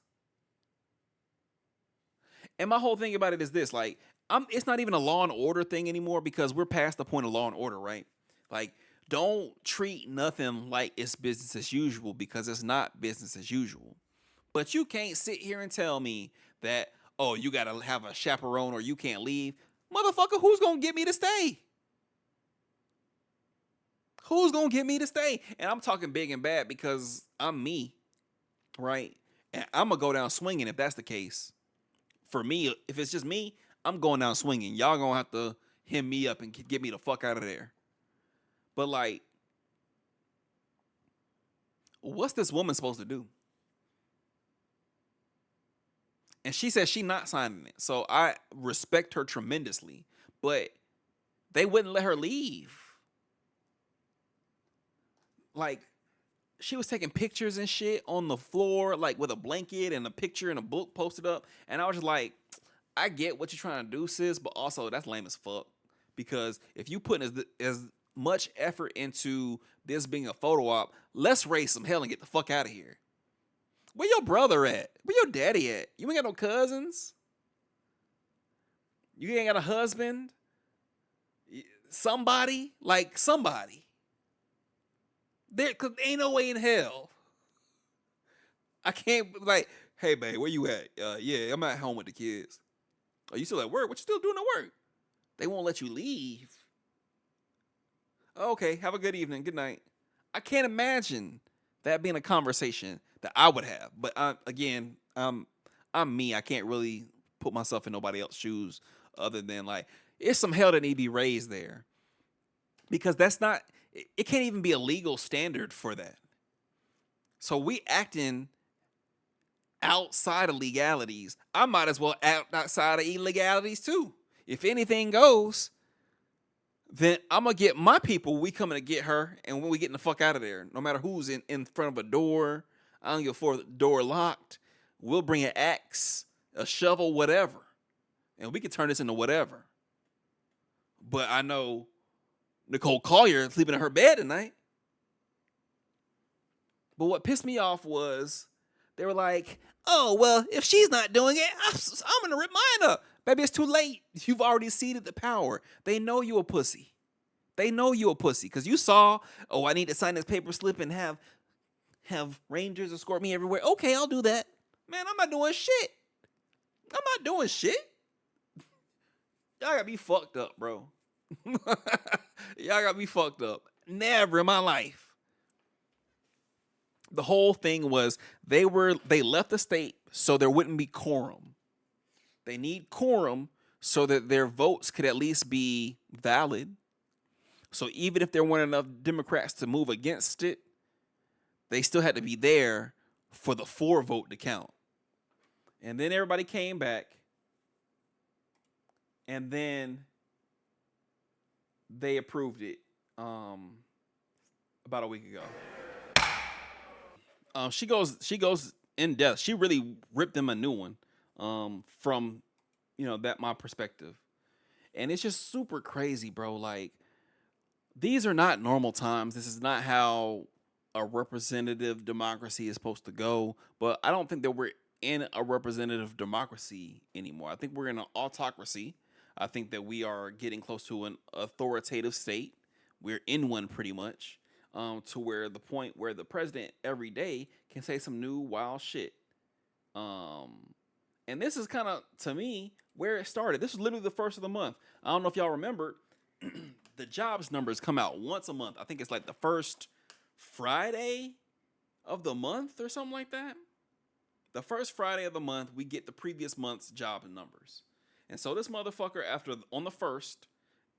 Speaker 1: And my whole thing about it is this, like, it's not even a law and order thing anymore because we're past the point of law and order, right? Like, don't treat nothing like it's business as usual because it's not business as usual. But you can't sit here and tell me that, oh, you got to have a chaperone or you can't leave. Motherfucker, who's going to get me to stay? Who's going to get me to stay? And I'm talking big and bad because I'm me, right? And I'm going to go down swinging if that's the case. For me, if it's just me, I'm going down swinging. Y'all going to have to hem me up and get me the fuck out of there. But like, what's this woman supposed to do? And she says she's not signing it. So I respect her tremendously. But they wouldn't let her leave. Like, she was taking pictures and shit on the floor, like with a blanket and a picture and a book posted up. And I was just like, I get what you're trying to do, sis, but also that's lame as fuck. Because if you put as much effort into this being a photo op, let's raise some hell and get the fuck out of here. Where your brother at? Where your daddy at? You ain't got no cousins? You ain't got a husband? Somebody? Like somebody. There, cause ain't no way in hell. I can't like, hey babe, where you at? Yeah, I'm at home with the kids. Are you still at work? What you still doing at work? They won't let you leave. Okay, have a good evening. Good night. I can't imagine that being a conversation that I would have. But again, I'm me. I can't really put myself in nobody else's shoes other than like it's some hell that need to be raised there because that's not. It can't even be a legal standard for that. So we acting outside of legalities. I might as well act outside of illegalities too. If anything goes, then I'm gonna get my people. We coming to get her, and when we getting the fuck out of there, no matter who's in front of a door, I don't give a fuck. The door locked. We'll bring an axe, a shovel, whatever, and we can turn this into whatever. But I know Nicole Collier sleeping in her bed tonight. But what pissed me off was they were like, "Oh well, if she's not doing it, I'm gonna remind her." Baby, it's too late. You've already ceded the power. They know you a pussy. They know you a pussy because you saw, oh, I need to sign this paper slip and have rangers escort me everywhere. Okay, I'll do that. Man, I'm not doing shit. I'm not doing shit. Y'all got me fucked up, bro. Y'all got me fucked up. Never in my life. The whole thing was they left the state so there wouldn't be quorum. They need quorum so that their votes could at least be valid. So even if there weren't enough Democrats to move against it, they still had to be there for the for vote to count. And then everybody came back. And then they approved it about a week ago. She goes in depth. She really ripped them a new one from that my perspective. And it's just super crazy, bro. Like, these are not normal times. This is not how a representative democracy is supposed to go. But I don't think that we're in a representative democracy anymore. I think we're in an autocracy. I think that we are getting close to an authoritative state. We're in one pretty much, to where the point where the president every day can say some new wild shit. And this is kind of, to me, where it started. This was literally the first of the month. I don't know if y'all remember, the jobs numbers come out once a month. I think it's like the first Friday of the month or something like that. The first Friday of the month, we get the previous month's job numbers. And so this motherfucker, on the first,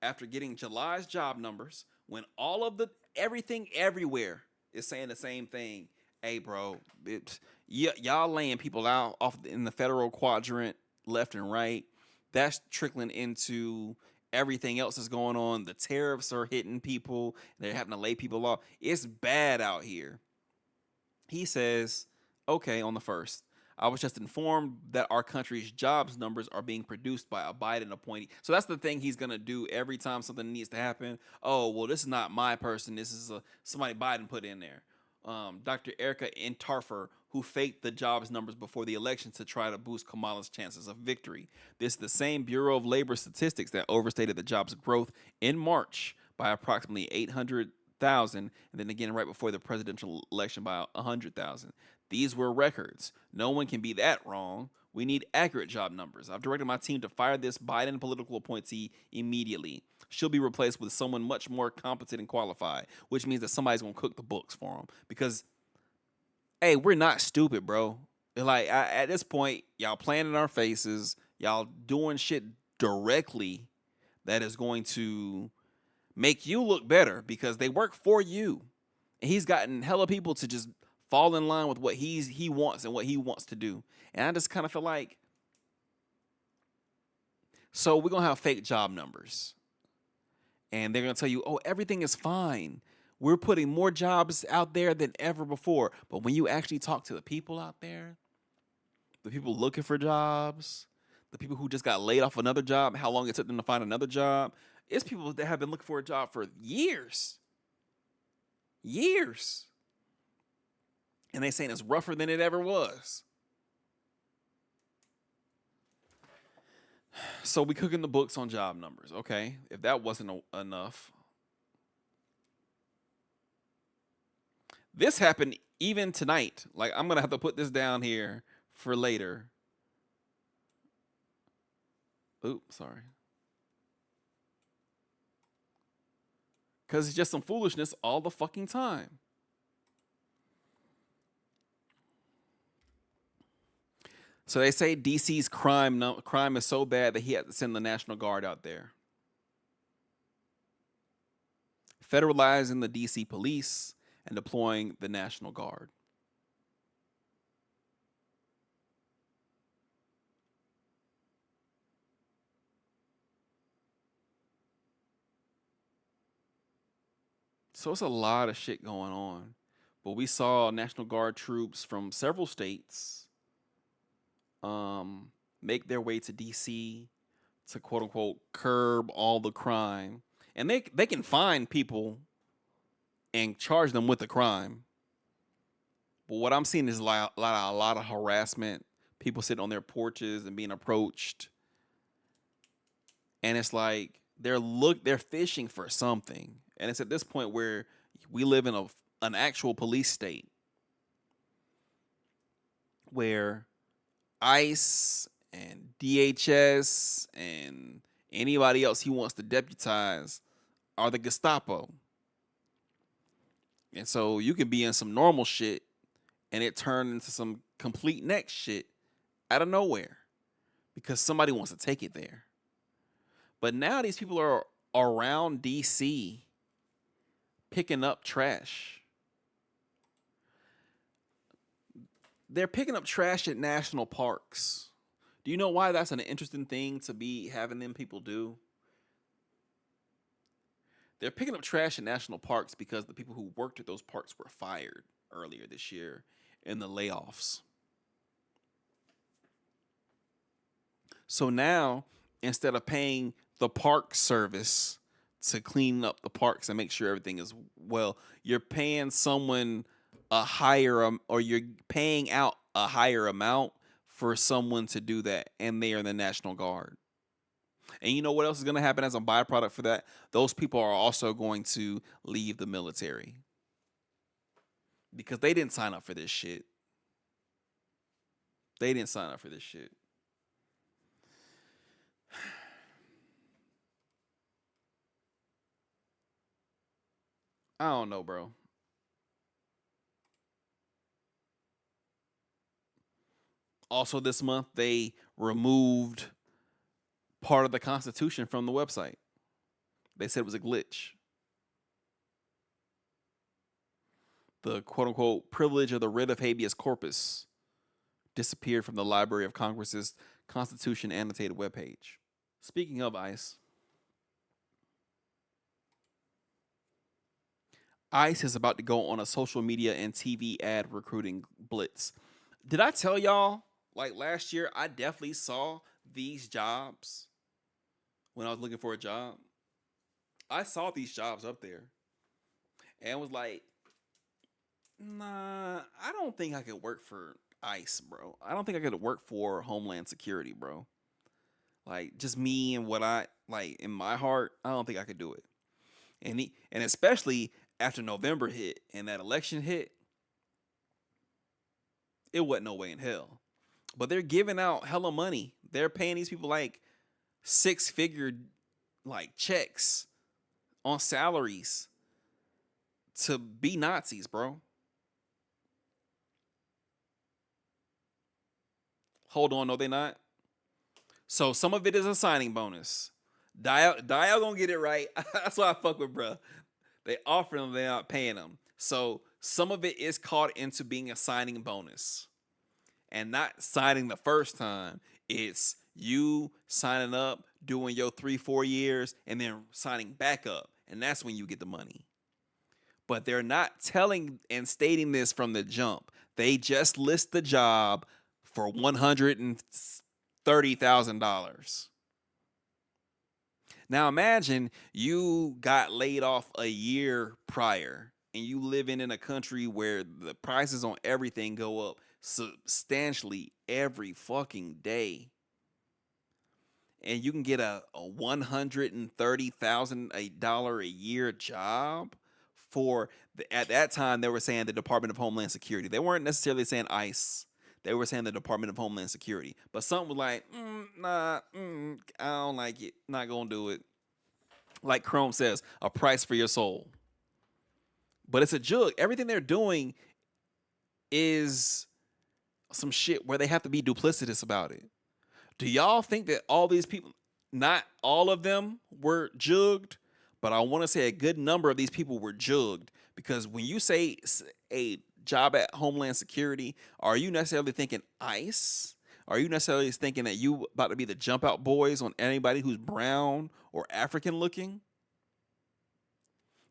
Speaker 1: after getting July's job numbers, when all of everything everywhere is saying the same thing, hey, bro, y'all laying people out off in the federal quadrant left and right. That's trickling into everything else that's going on. The tariffs are hitting people. They're having to lay people off. It's bad out here. He says, okay, on the first, I was just informed that our country's jobs numbers are being produced by a Biden appointee. So that's the thing he's going to do every time something needs to happen. Oh, well, this is not my person. This is somebody Biden put in there. Dr. Erica Intarfer, who faked the jobs numbers before the election to try to boost Kamala's chances of victory. This is the same Bureau of Labor Statistics that overstated the jobs growth in March by approximately 800,000, and then again right before the presidential election by 100,000. These were records. No one can be that wrong. We need accurate job numbers. I've directed my team to fire this Biden political appointee immediately. She'll be replaced with someone much more competent and qualified, which means that somebody's going to cook the books for them. Because, hey, we're not stupid, bro. Like, at this point, y'all playing in our faces. Y'all doing shit directly that is going to make you look better because they work for you. And he's gotten hella people to just fall in line with what he wants and what he wants to do. And I just kind of feel like, so we're going to have fake job numbers. And they're going to tell you, oh, everything is fine. We're putting more jobs out there than ever before. But when you actually talk to the people out there, the people looking for jobs, the people who just got laid off another job, how long it took them to find another job, it's people that have been looking for a job for years. Years. And they saying it's rougher than it ever was. So we cooking the books on job numbers, okay? If that wasn't enough. This happened even tonight. Like, I'm going to have to put this down here for later. Oops, sorry. because it's just some foolishness all the fucking time. So they say DC's crime is so bad that he had to send the National Guard out there, federalizing the DC police and deploying the National Guard. So it's a lot of shit going on. But we saw National Guard troops from several states um, make their way to DC to quote unquote curb all the crime. And they can find people and charge them with the crime. But what I'm seeing is a lot of harassment, people sitting on their porches and being approached. And it's like they're fishing for something. And it's at this point where we live in an actual police state where ICE and DHS and anybody else he wants to deputize are the Gestapo. And so you can be in some normal shit and it turned into some complete next shit out of nowhere because somebody wants to take it there. But now these people are around DC picking up trash. They're picking up trash at national parks. Do you know why that's an interesting thing to be having them people do? They're picking up trash at national parks because the people who worked at those parks were fired earlier this year in the layoffs. So now, instead of paying the park service to clean up the parks and make sure everything is well, you're paying someone a higher or you're paying out a higher amount for someone to do that, and they are the National Guard. And you know what else is going to happen as a byproduct for that? Those people are also going to leave the military because they didn't sign up for this shit. They didn't sign up for this shit. I don't know, bro. Also, this month, they removed part of the Constitution from the website. They said it was a glitch. The quote unquote privilege of the writ of habeas corpus disappeared from the Library of Congress's Constitution annotated webpage. Speaking of ICE, ICE is about to go on a social media and TV ad recruiting blitz. Did I tell y'all, like last year, I definitely saw these jobs when I was looking for a job? I saw these jobs up there and was like, nah, I don't think I could work for ICE, bro. I don't think I could work for Homeland Security, bro. Like, just me and what I, like, in my heart, I don't think I could do it. And especially after November hit and that election hit, it wasn't no way in hell. But they're giving out hella money. They're paying these people like 6-figure like checks on salaries to be Nazis, bro. Hold on, no, they not. So some of it is a signing bonus. Dial gonna get it right. That's why I fuck with bruh. They offer them, they're not paying them. So some of it is caught into being a signing bonus. And not signing the first time. It's you signing up, doing your 3-4 years, and then signing back up. And that's when you get the money. But they're not telling and stating this from the jump. They just list the job for $130,000. Now imagine you got laid off a year prior and you living in a country where the prices on everything go up substantially every fucking day. And you can get a $130,000 a year job for at that time they were saying the Department of Homeland Security. They weren't necessarily saying ICE. They were saying the Department of Homeland Security. But something was like, I don't like it. Not gonna do it. Like Chrome says, a price for your soul. But it's a jug. Everything they're doing is some shit where they have to be duplicitous about it. Do y'all think that all these people, not all of them were jugged, but I want to say a good number of these people were jugged? Because when you say a job at Homeland Security, are you necessarily thinking ICE? Are you necessarily thinking that you about to be the jump out boys on anybody who's brown or African looking?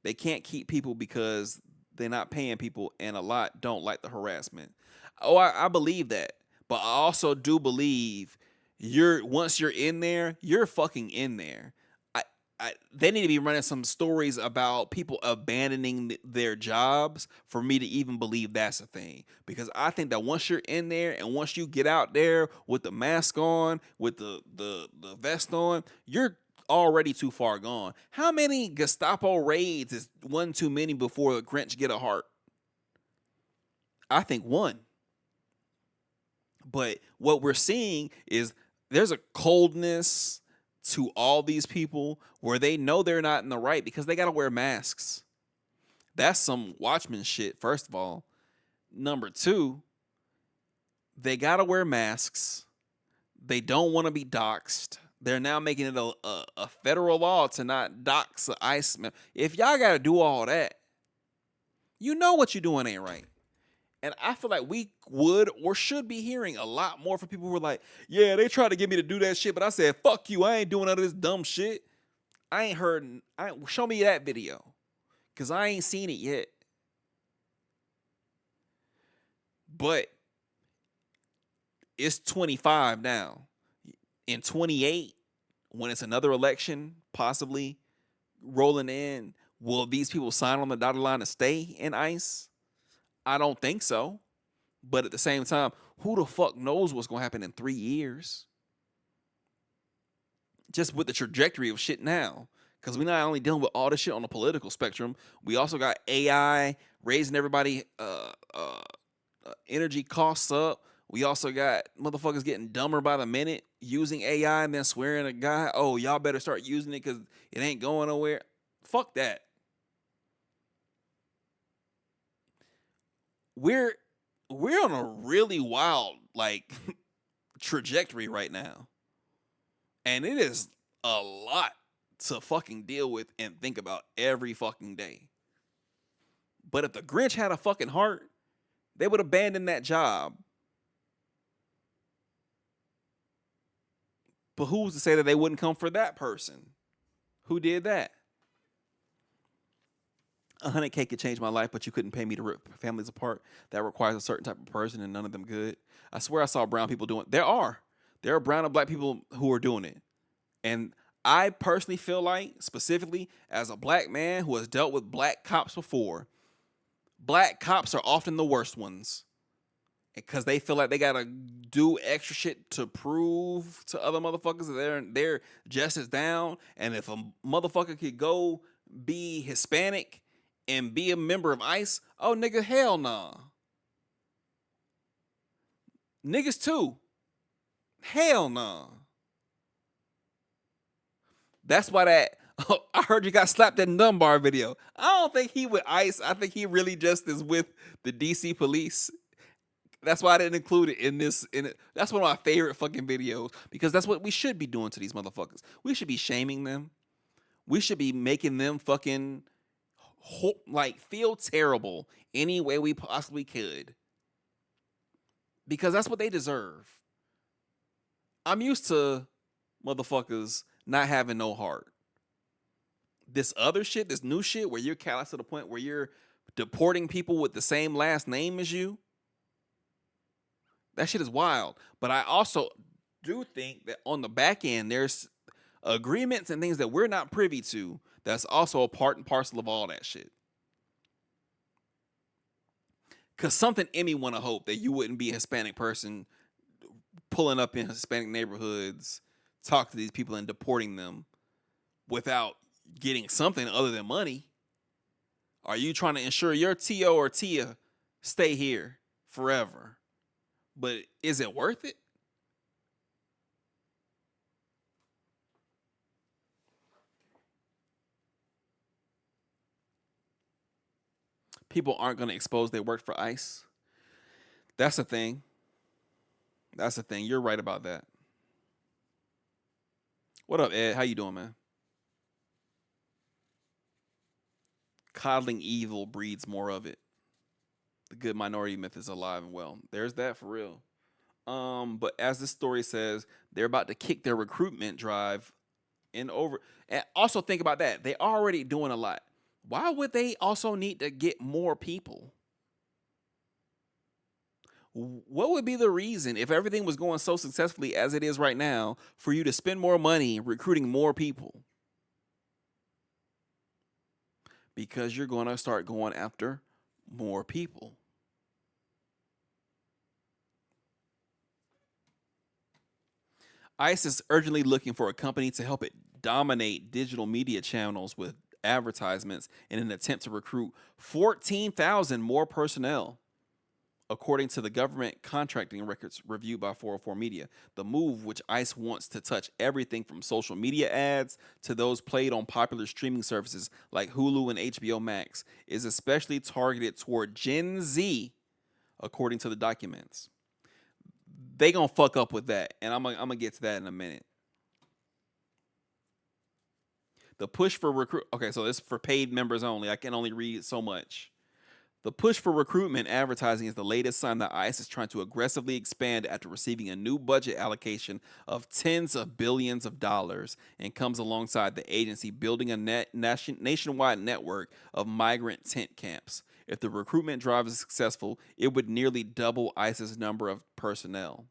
Speaker 1: They can't keep people because they're not paying people, and a lot don't like the harassment. Oh, I believe that, but I also do believe once you're in there, you're fucking in there. I, they need to be running some stories about people abandoning their jobs for me to even believe that's a thing. Because I think that once you're in there and once you get out there with the mask on, with the vest on, you're already too far gone. How many Gestapo raids is one too many before the Grinch get a heart? I think one. But what we're seeing is there's a coldness to all these people where they know they're not in the right because they got to wear masks. That's some Watchmen shit, first of all. Number two, they got to wear masks. They don't want to be doxxed. They're now making it a federal law to not dox an ICE man. If y'all got to do all that, you know what you're doing ain't right. And I feel like we would or should be hearing a lot more from people who are like, yeah, they tried to get me to do that shit, but I said, fuck you, I ain't doing none of this dumb shit. I ain't heard, show me that video, because I ain't seen it yet. But it's 25 now. In 28, when it's another election, possibly rolling in, will these people sign on the dotted line to stay in ICE? I don't think so. But at the same time, who the fuck knows what's going to happen in 3 years? Just with the trajectory of shit now. Because we're not only dealing with all this shit on the political spectrum, we also got AI raising everybody energy costs up. We also got motherfuckers getting dumber by the minute using AI and then swearing to God, oh, y'all better start using it because it ain't going nowhere. Fuck that. We're on a really wild trajectory right now. And it is a lot to fucking deal with and think about every fucking day. But if the Grinch had a fucking heart, they would abandon that job. But who's to say that they wouldn't come for that person? Who did that? 100K could change my life, but you couldn't pay me to rip families apart. That requires a certain type of person, and none of them good. I swear I saw brown people doing it. There are brown and black people who are doing it. And I personally feel like, specifically as a black man who has dealt with black cops before, black cops are often the worst ones. Because they feel like they gotta do extra shit to prove to other motherfuckers that they're just as down. And if a motherfucker could go be Hispanic and be a member of ICE, oh nigga, hell nah. Niggas too. Hell nah. That's why I heard you got slapped in Dunbar video. I don't think he with ICE. I think he really just is with the DC police. That's why I didn't include it in this. That's one of my favorite fucking videos because that's what we should be doing to these motherfuckers. We should be shaming them. We should be making them fucking feel terrible any way we possibly could because that's what they deserve. I'm used to motherfuckers not having no heart. This other shit, this new shit where you're callous to the point where you're deporting people with the same last name as you. That shit is wild. But I also do think that on the back end, there's agreements and things that we're not privy to that's also a part and parcel of all that shit. Because something in me want to hope that you wouldn't be a Hispanic person pulling up in Hispanic neighborhoods, talk to these people and deporting them without getting something other than money. Are you trying to ensure your T.O. or Tia stay here forever? But is it worth it? people aren't going to expose they worked for ICE. That's a thing. That's a thing. You're right about that. What up, Ed? How you doing, man? Coddling evil breeds more of it. The good minority myth is alive and well. There's that for real. But as this story says, they're about to kick their recruitment drive in over. And also think about that. They're already doing a lot. Why would they also need to get more people? What would be the reason if everything was going so successfully as it is right now for you to spend more money recruiting more people? Because you're going to start going after more people. ICE is urgently looking for a company to help it dominate digital media channels with advertisements in an attempt to recruit 14,000 more personnel, according to the government contracting records reviewed by 404 Media. The move, which ICE wants to touch everything from social media ads to those played on popular streaming services like Hulu and HBO Max, is especially targeted toward Gen Z, according to the documents. They gonna fuck up with that, and I'm gonna get to that in a minute. The push for recruit. Okay, so this is for paid members only. I can only read so much. The push for recruitment advertising is the latest sign that ICE is trying to aggressively expand after receiving a new budget allocation of tens of billions of dollars, and comes alongside the agency building a nationwide network of migrant tent camps. If the recruitment drive is successful, it would nearly double ICE's number of personnel.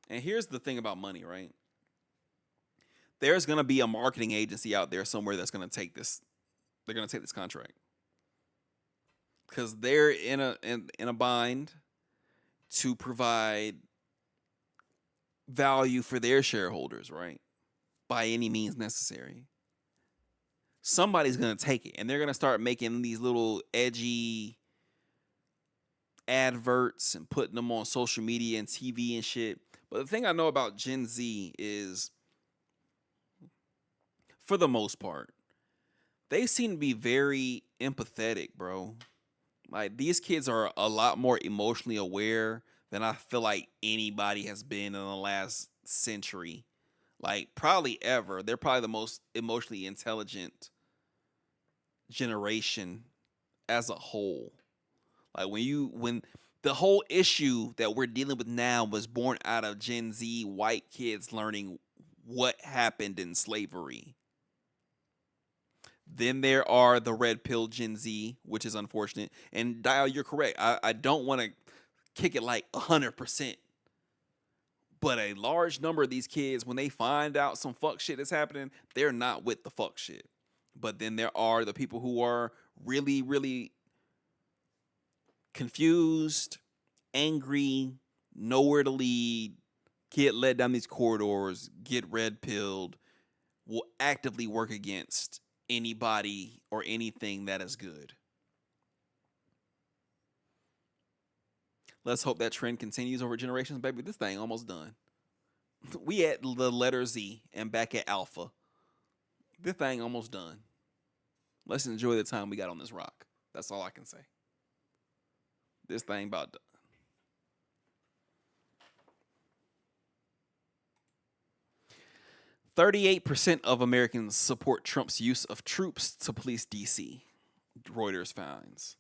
Speaker 1: And here's the thing about money, right? There's gonna be a marketing agency out there somewhere that's gonna take this. They're gonna take this contract because they're in a bind to provide value for their shareholders, right? By any means necessary. Somebody's gonna take it, and they're gonna start making these little edgy adverts and putting them on social media and TV and shit. But the thing I know about Gen Z is, for the most part, they seem to be very empathetic, bro. Like, these kids are a lot more emotionally aware than I feel like anybody has been in the last century. Like, probably ever. They're probably the most emotionally intelligent generation as a whole. Like, when the whole issue that we're dealing with now was born out of Gen Z white kids learning what happened in slavery. Then there are the red pill Gen Z, which is unfortunate. And Dial, you're correct. I don't want to kick it like 100%. But a large number of these kids, when they find out some fuck shit is happening, they're not with the fuck shit. But then there are the people who are really, really confused, angry, nowhere to lead, get led down these corridors, get red pilled, will actively work against anybody or anything that is good. Let's hope that trend continues over generations, baby. This thing almost done. We at the letter Z and back at Alpha. This thing almost done. Let's enjoy the time we got on this rock. That's all I can say. This thing about done. 38% of Americans support Trump's use of troops to police DC, Reuters finds.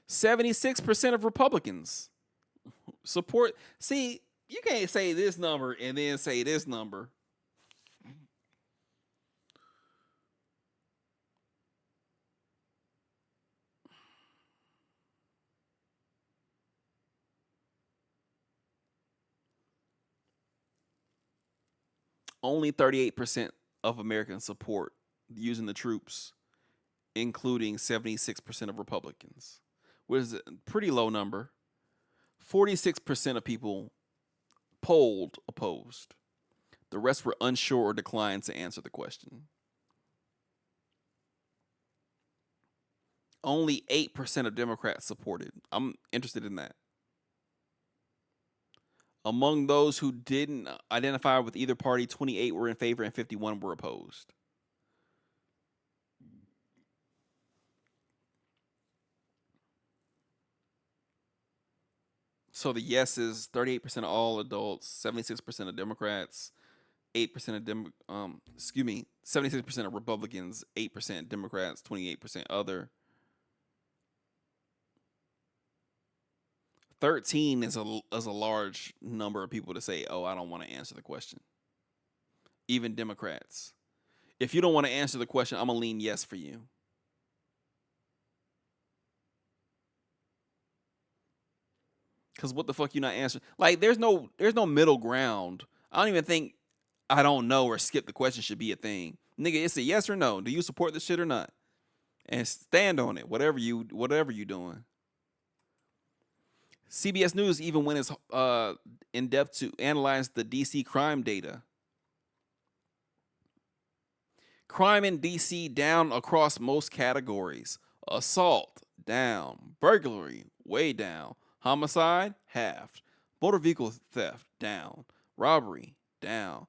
Speaker 1: 76% of Republicans support. See, you can't say this number and then say this number. Only 38% of Americans support using the troops, including 76% of Republicans, which is a pretty low number. 46% of people polled opposed. The rest were unsure or declined to answer the question. Only 8% of Democrats supported. I'm interested in that. Among those who didn't identify with either party, 28 were in favor and 51 were opposed. So the yeses, 38% of all adults, 76% of Democrats, 8% of 76% of Republicans, 8% Democrats, 28% other. 13 is a large number of people to say, "Oh, I don't want to answer the question." Even Democrats. If you don't want to answer the question, I'm gonna lean yes for you. Cause what the fuck you not answering? Like there's no middle ground. I don't even think I don't know or skip the question should be a thing. Nigga, it's a yes or no. Do you support this shit or not? And stand on it. Whatever you doing. CBS News even went as in depth to analyze the DC crime data. Crime in DC down across most categories. Assault down, burglary way down, homicide halved, motor vehicle theft down, robbery down,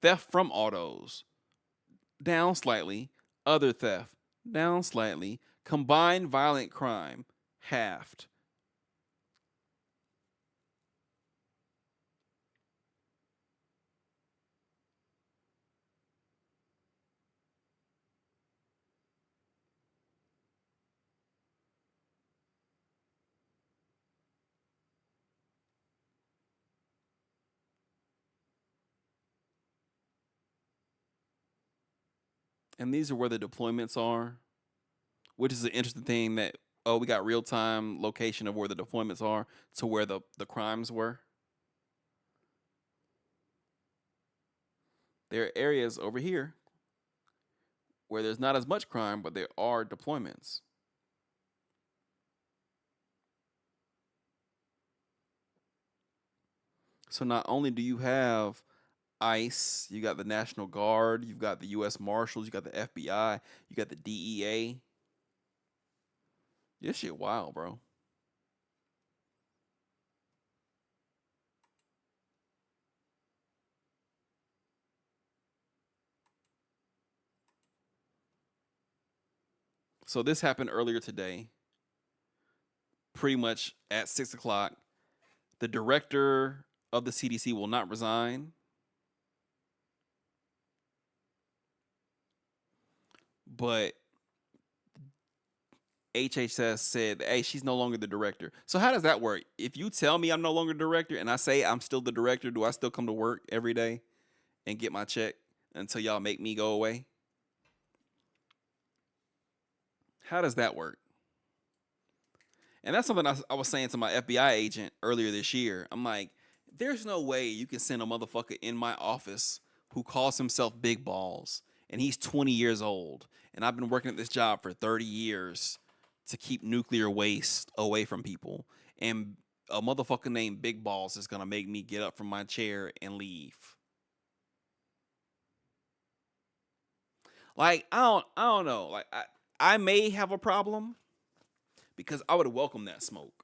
Speaker 1: theft from autos down slightly, other theft down slightly, combined violent crime halved. And these are where the deployments are, which is an interesting thing that we got real time location of where the deployments are to where the crimes were. There are areas over here where there's not as much crime, but there are deployments. So not only do you have ICE, you got the National Guard, you've got the U.S. Marshals, you got the FBI, you got the DEA. This shit wild, bro. So this happened earlier today, pretty much at 6 o'clock. The director of the CDC will not resign, but HHS said, "Hey, she's no longer the director." So how does that work? If you tell me I'm no longer director and I say I'm still the director, do I still come to work every day and get my check until y'all make me go away? How does that work? And that's something I was saying to my FBI agent earlier this year. I'm like, there's no way you can send a motherfucker in my office who calls himself Big Balls and he's 20 years old and I've been working at this job for 30 years to keep nuclear waste away from people. And a motherfucker named Big Balls is gonna make me get up from my chair and leave. Like I don't know. Like I may have a problem because I would welcome that smoke.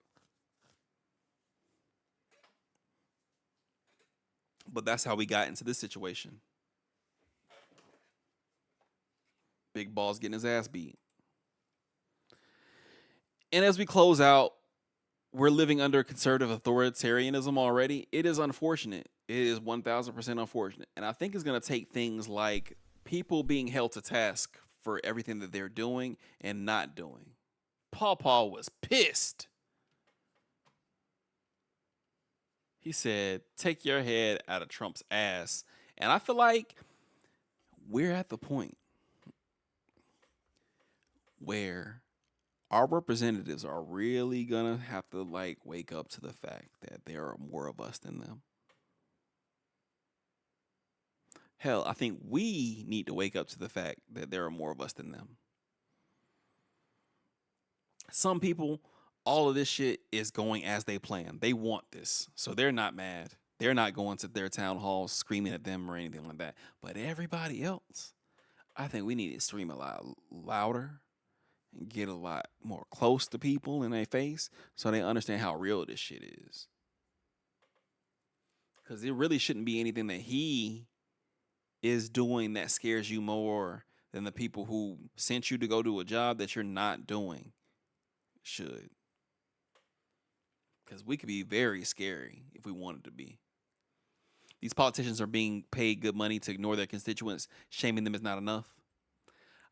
Speaker 1: But that's how we got into this situation. Big Balls getting his ass beat. And as we close out, we're living under conservative authoritarianism already. It is unfortunate. It is 1000% unfortunate. And I think it's going to take things like people being held to task for everything that they're doing and not doing. Paw was pissed. He said, "Take your head out of Trump's ass." And I feel like we're at the point where our representatives are really gonna have to like wake up to the fact that there are more of us than them. Hell, I think we need to wake up to the fact that there are more of us than them. Some people, all of this shit is going as they plan. They want this, so they're not mad. They're not going to their town halls screaming at them or anything like that. But everybody else, I think we need to scream a lot louder and get a lot more close to people in their face so they understand how real this shit is. Because it really shouldn't be anything that he is doing that scares you more than the people who sent you to go do a job that you're not doing should. Because we could be very scary if we wanted to be. These politicians are being paid good money to ignore their constituents. Shaming them is not enough.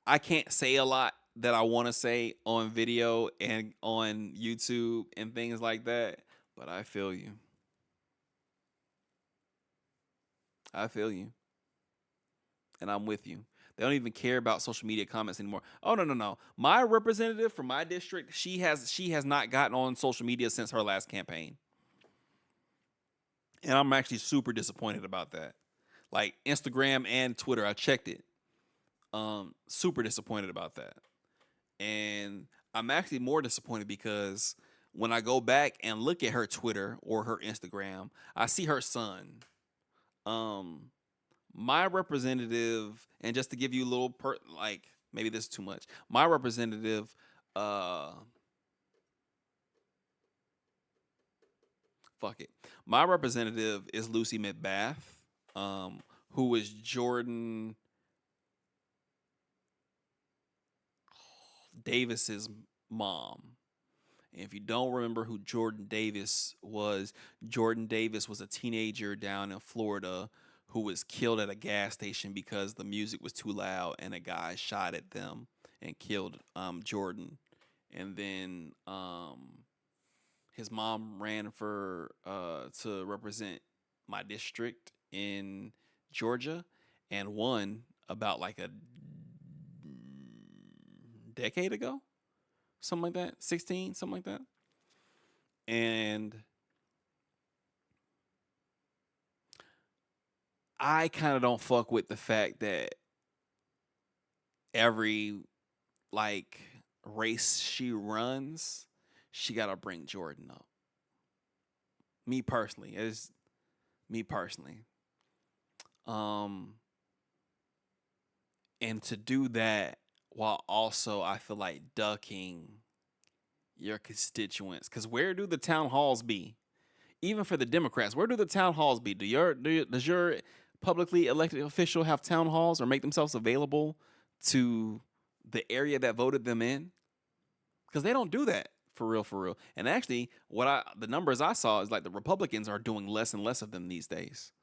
Speaker 1: I can't say a lot that I want to say on video and on YouTube and things like that, but I feel you. I feel you. And I'm with you. They don't even care about social media comments anymore. Oh no. My representative from my district, she has not gotten on social media since her last campaign. And I'm actually super disappointed about that. Like Instagram and Twitter, I checked it. Super disappointed about that. And I'm actually more disappointed because when I go back and look at her Twitter or her Instagram, I see her son. My representative, and just to give you a little like maybe this is too much. My representative, fuck it. My representative is Lucy McBath, who is Jordan Davis's mom. And if you don't remember who Jordan Davis was a teenager down in Florida who was killed at a gas station because the music was too loud and a guy shot at them and killed Jordan. And then his mom ran for to represent my district in Georgia and won about like a decade ago. Something like that. 16, something like that. And I kind of don't fuck with the fact that every like race she runs, she gotta bring Jordan up. Me personally. And to do that while also I feel like ducking your constituents. Because where do the town halls be? Even for the Democrats, where do the town halls be? Does your publicly elected official have town halls or make themselves available to the area that voted them in? Because they don't do that for real. And actually, the numbers I saw is like the Republicans are doing less and less of them these days.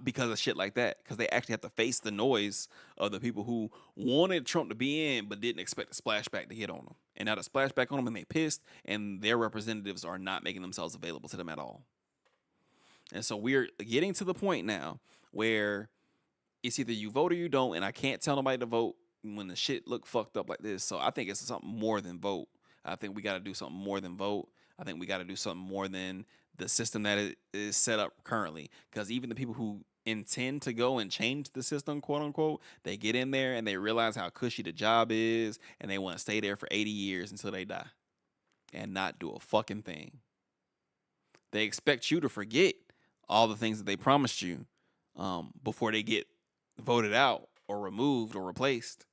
Speaker 1: Because of shit like that, because they actually have to face the noise of the people who wanted Trump to be in but didn't expect a splashback to hit on them. And now the splashback on them and they pissed, and their representatives are not making themselves available to them at all. And so we're getting to the point now where it's either you vote or you don't, and I can't tell nobody to vote when the shit look fucked up like this. So I think it's something more than vote. I think we got to do something more than vote. I think we got to do something more than the system that is set up currently. Because even the people who intend to go and change the system, quote unquote, they get in there and they realize how cushy the job is, and they want to stay there for 80 years until they die and not do a fucking thing. They expect you to forget all the things that they promised you before they get voted out or removed or replaced.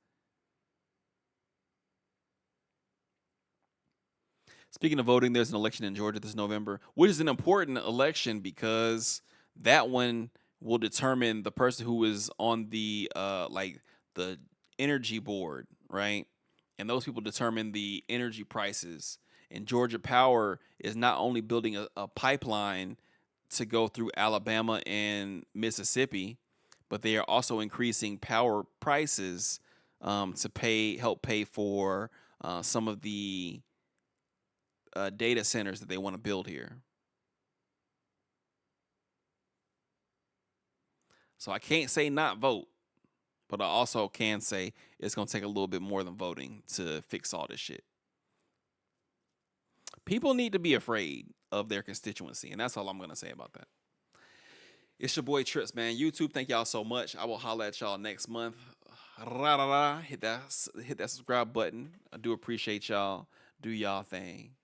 Speaker 1: Speaking of voting, there's an election in Georgia this November, which is an important election because that one will determine the person who is on the the energy board, right? And those people determine the energy prices. And Georgia Power is not only building a pipeline to go through Alabama and Mississippi, but they are also increasing power prices to help pay for some of the data centers that they want to build here. So I can't say not vote, but I also can say it's going to take a little bit more than voting to fix all this shit. People need to be afraid of their constituency, and that's all I'm going to say about that. It's your boy Trippz, man. YouTube, thank y'all so much. I will holler at y'all next month. Hit that subscribe button. I do appreciate y'all. Do y'all thing.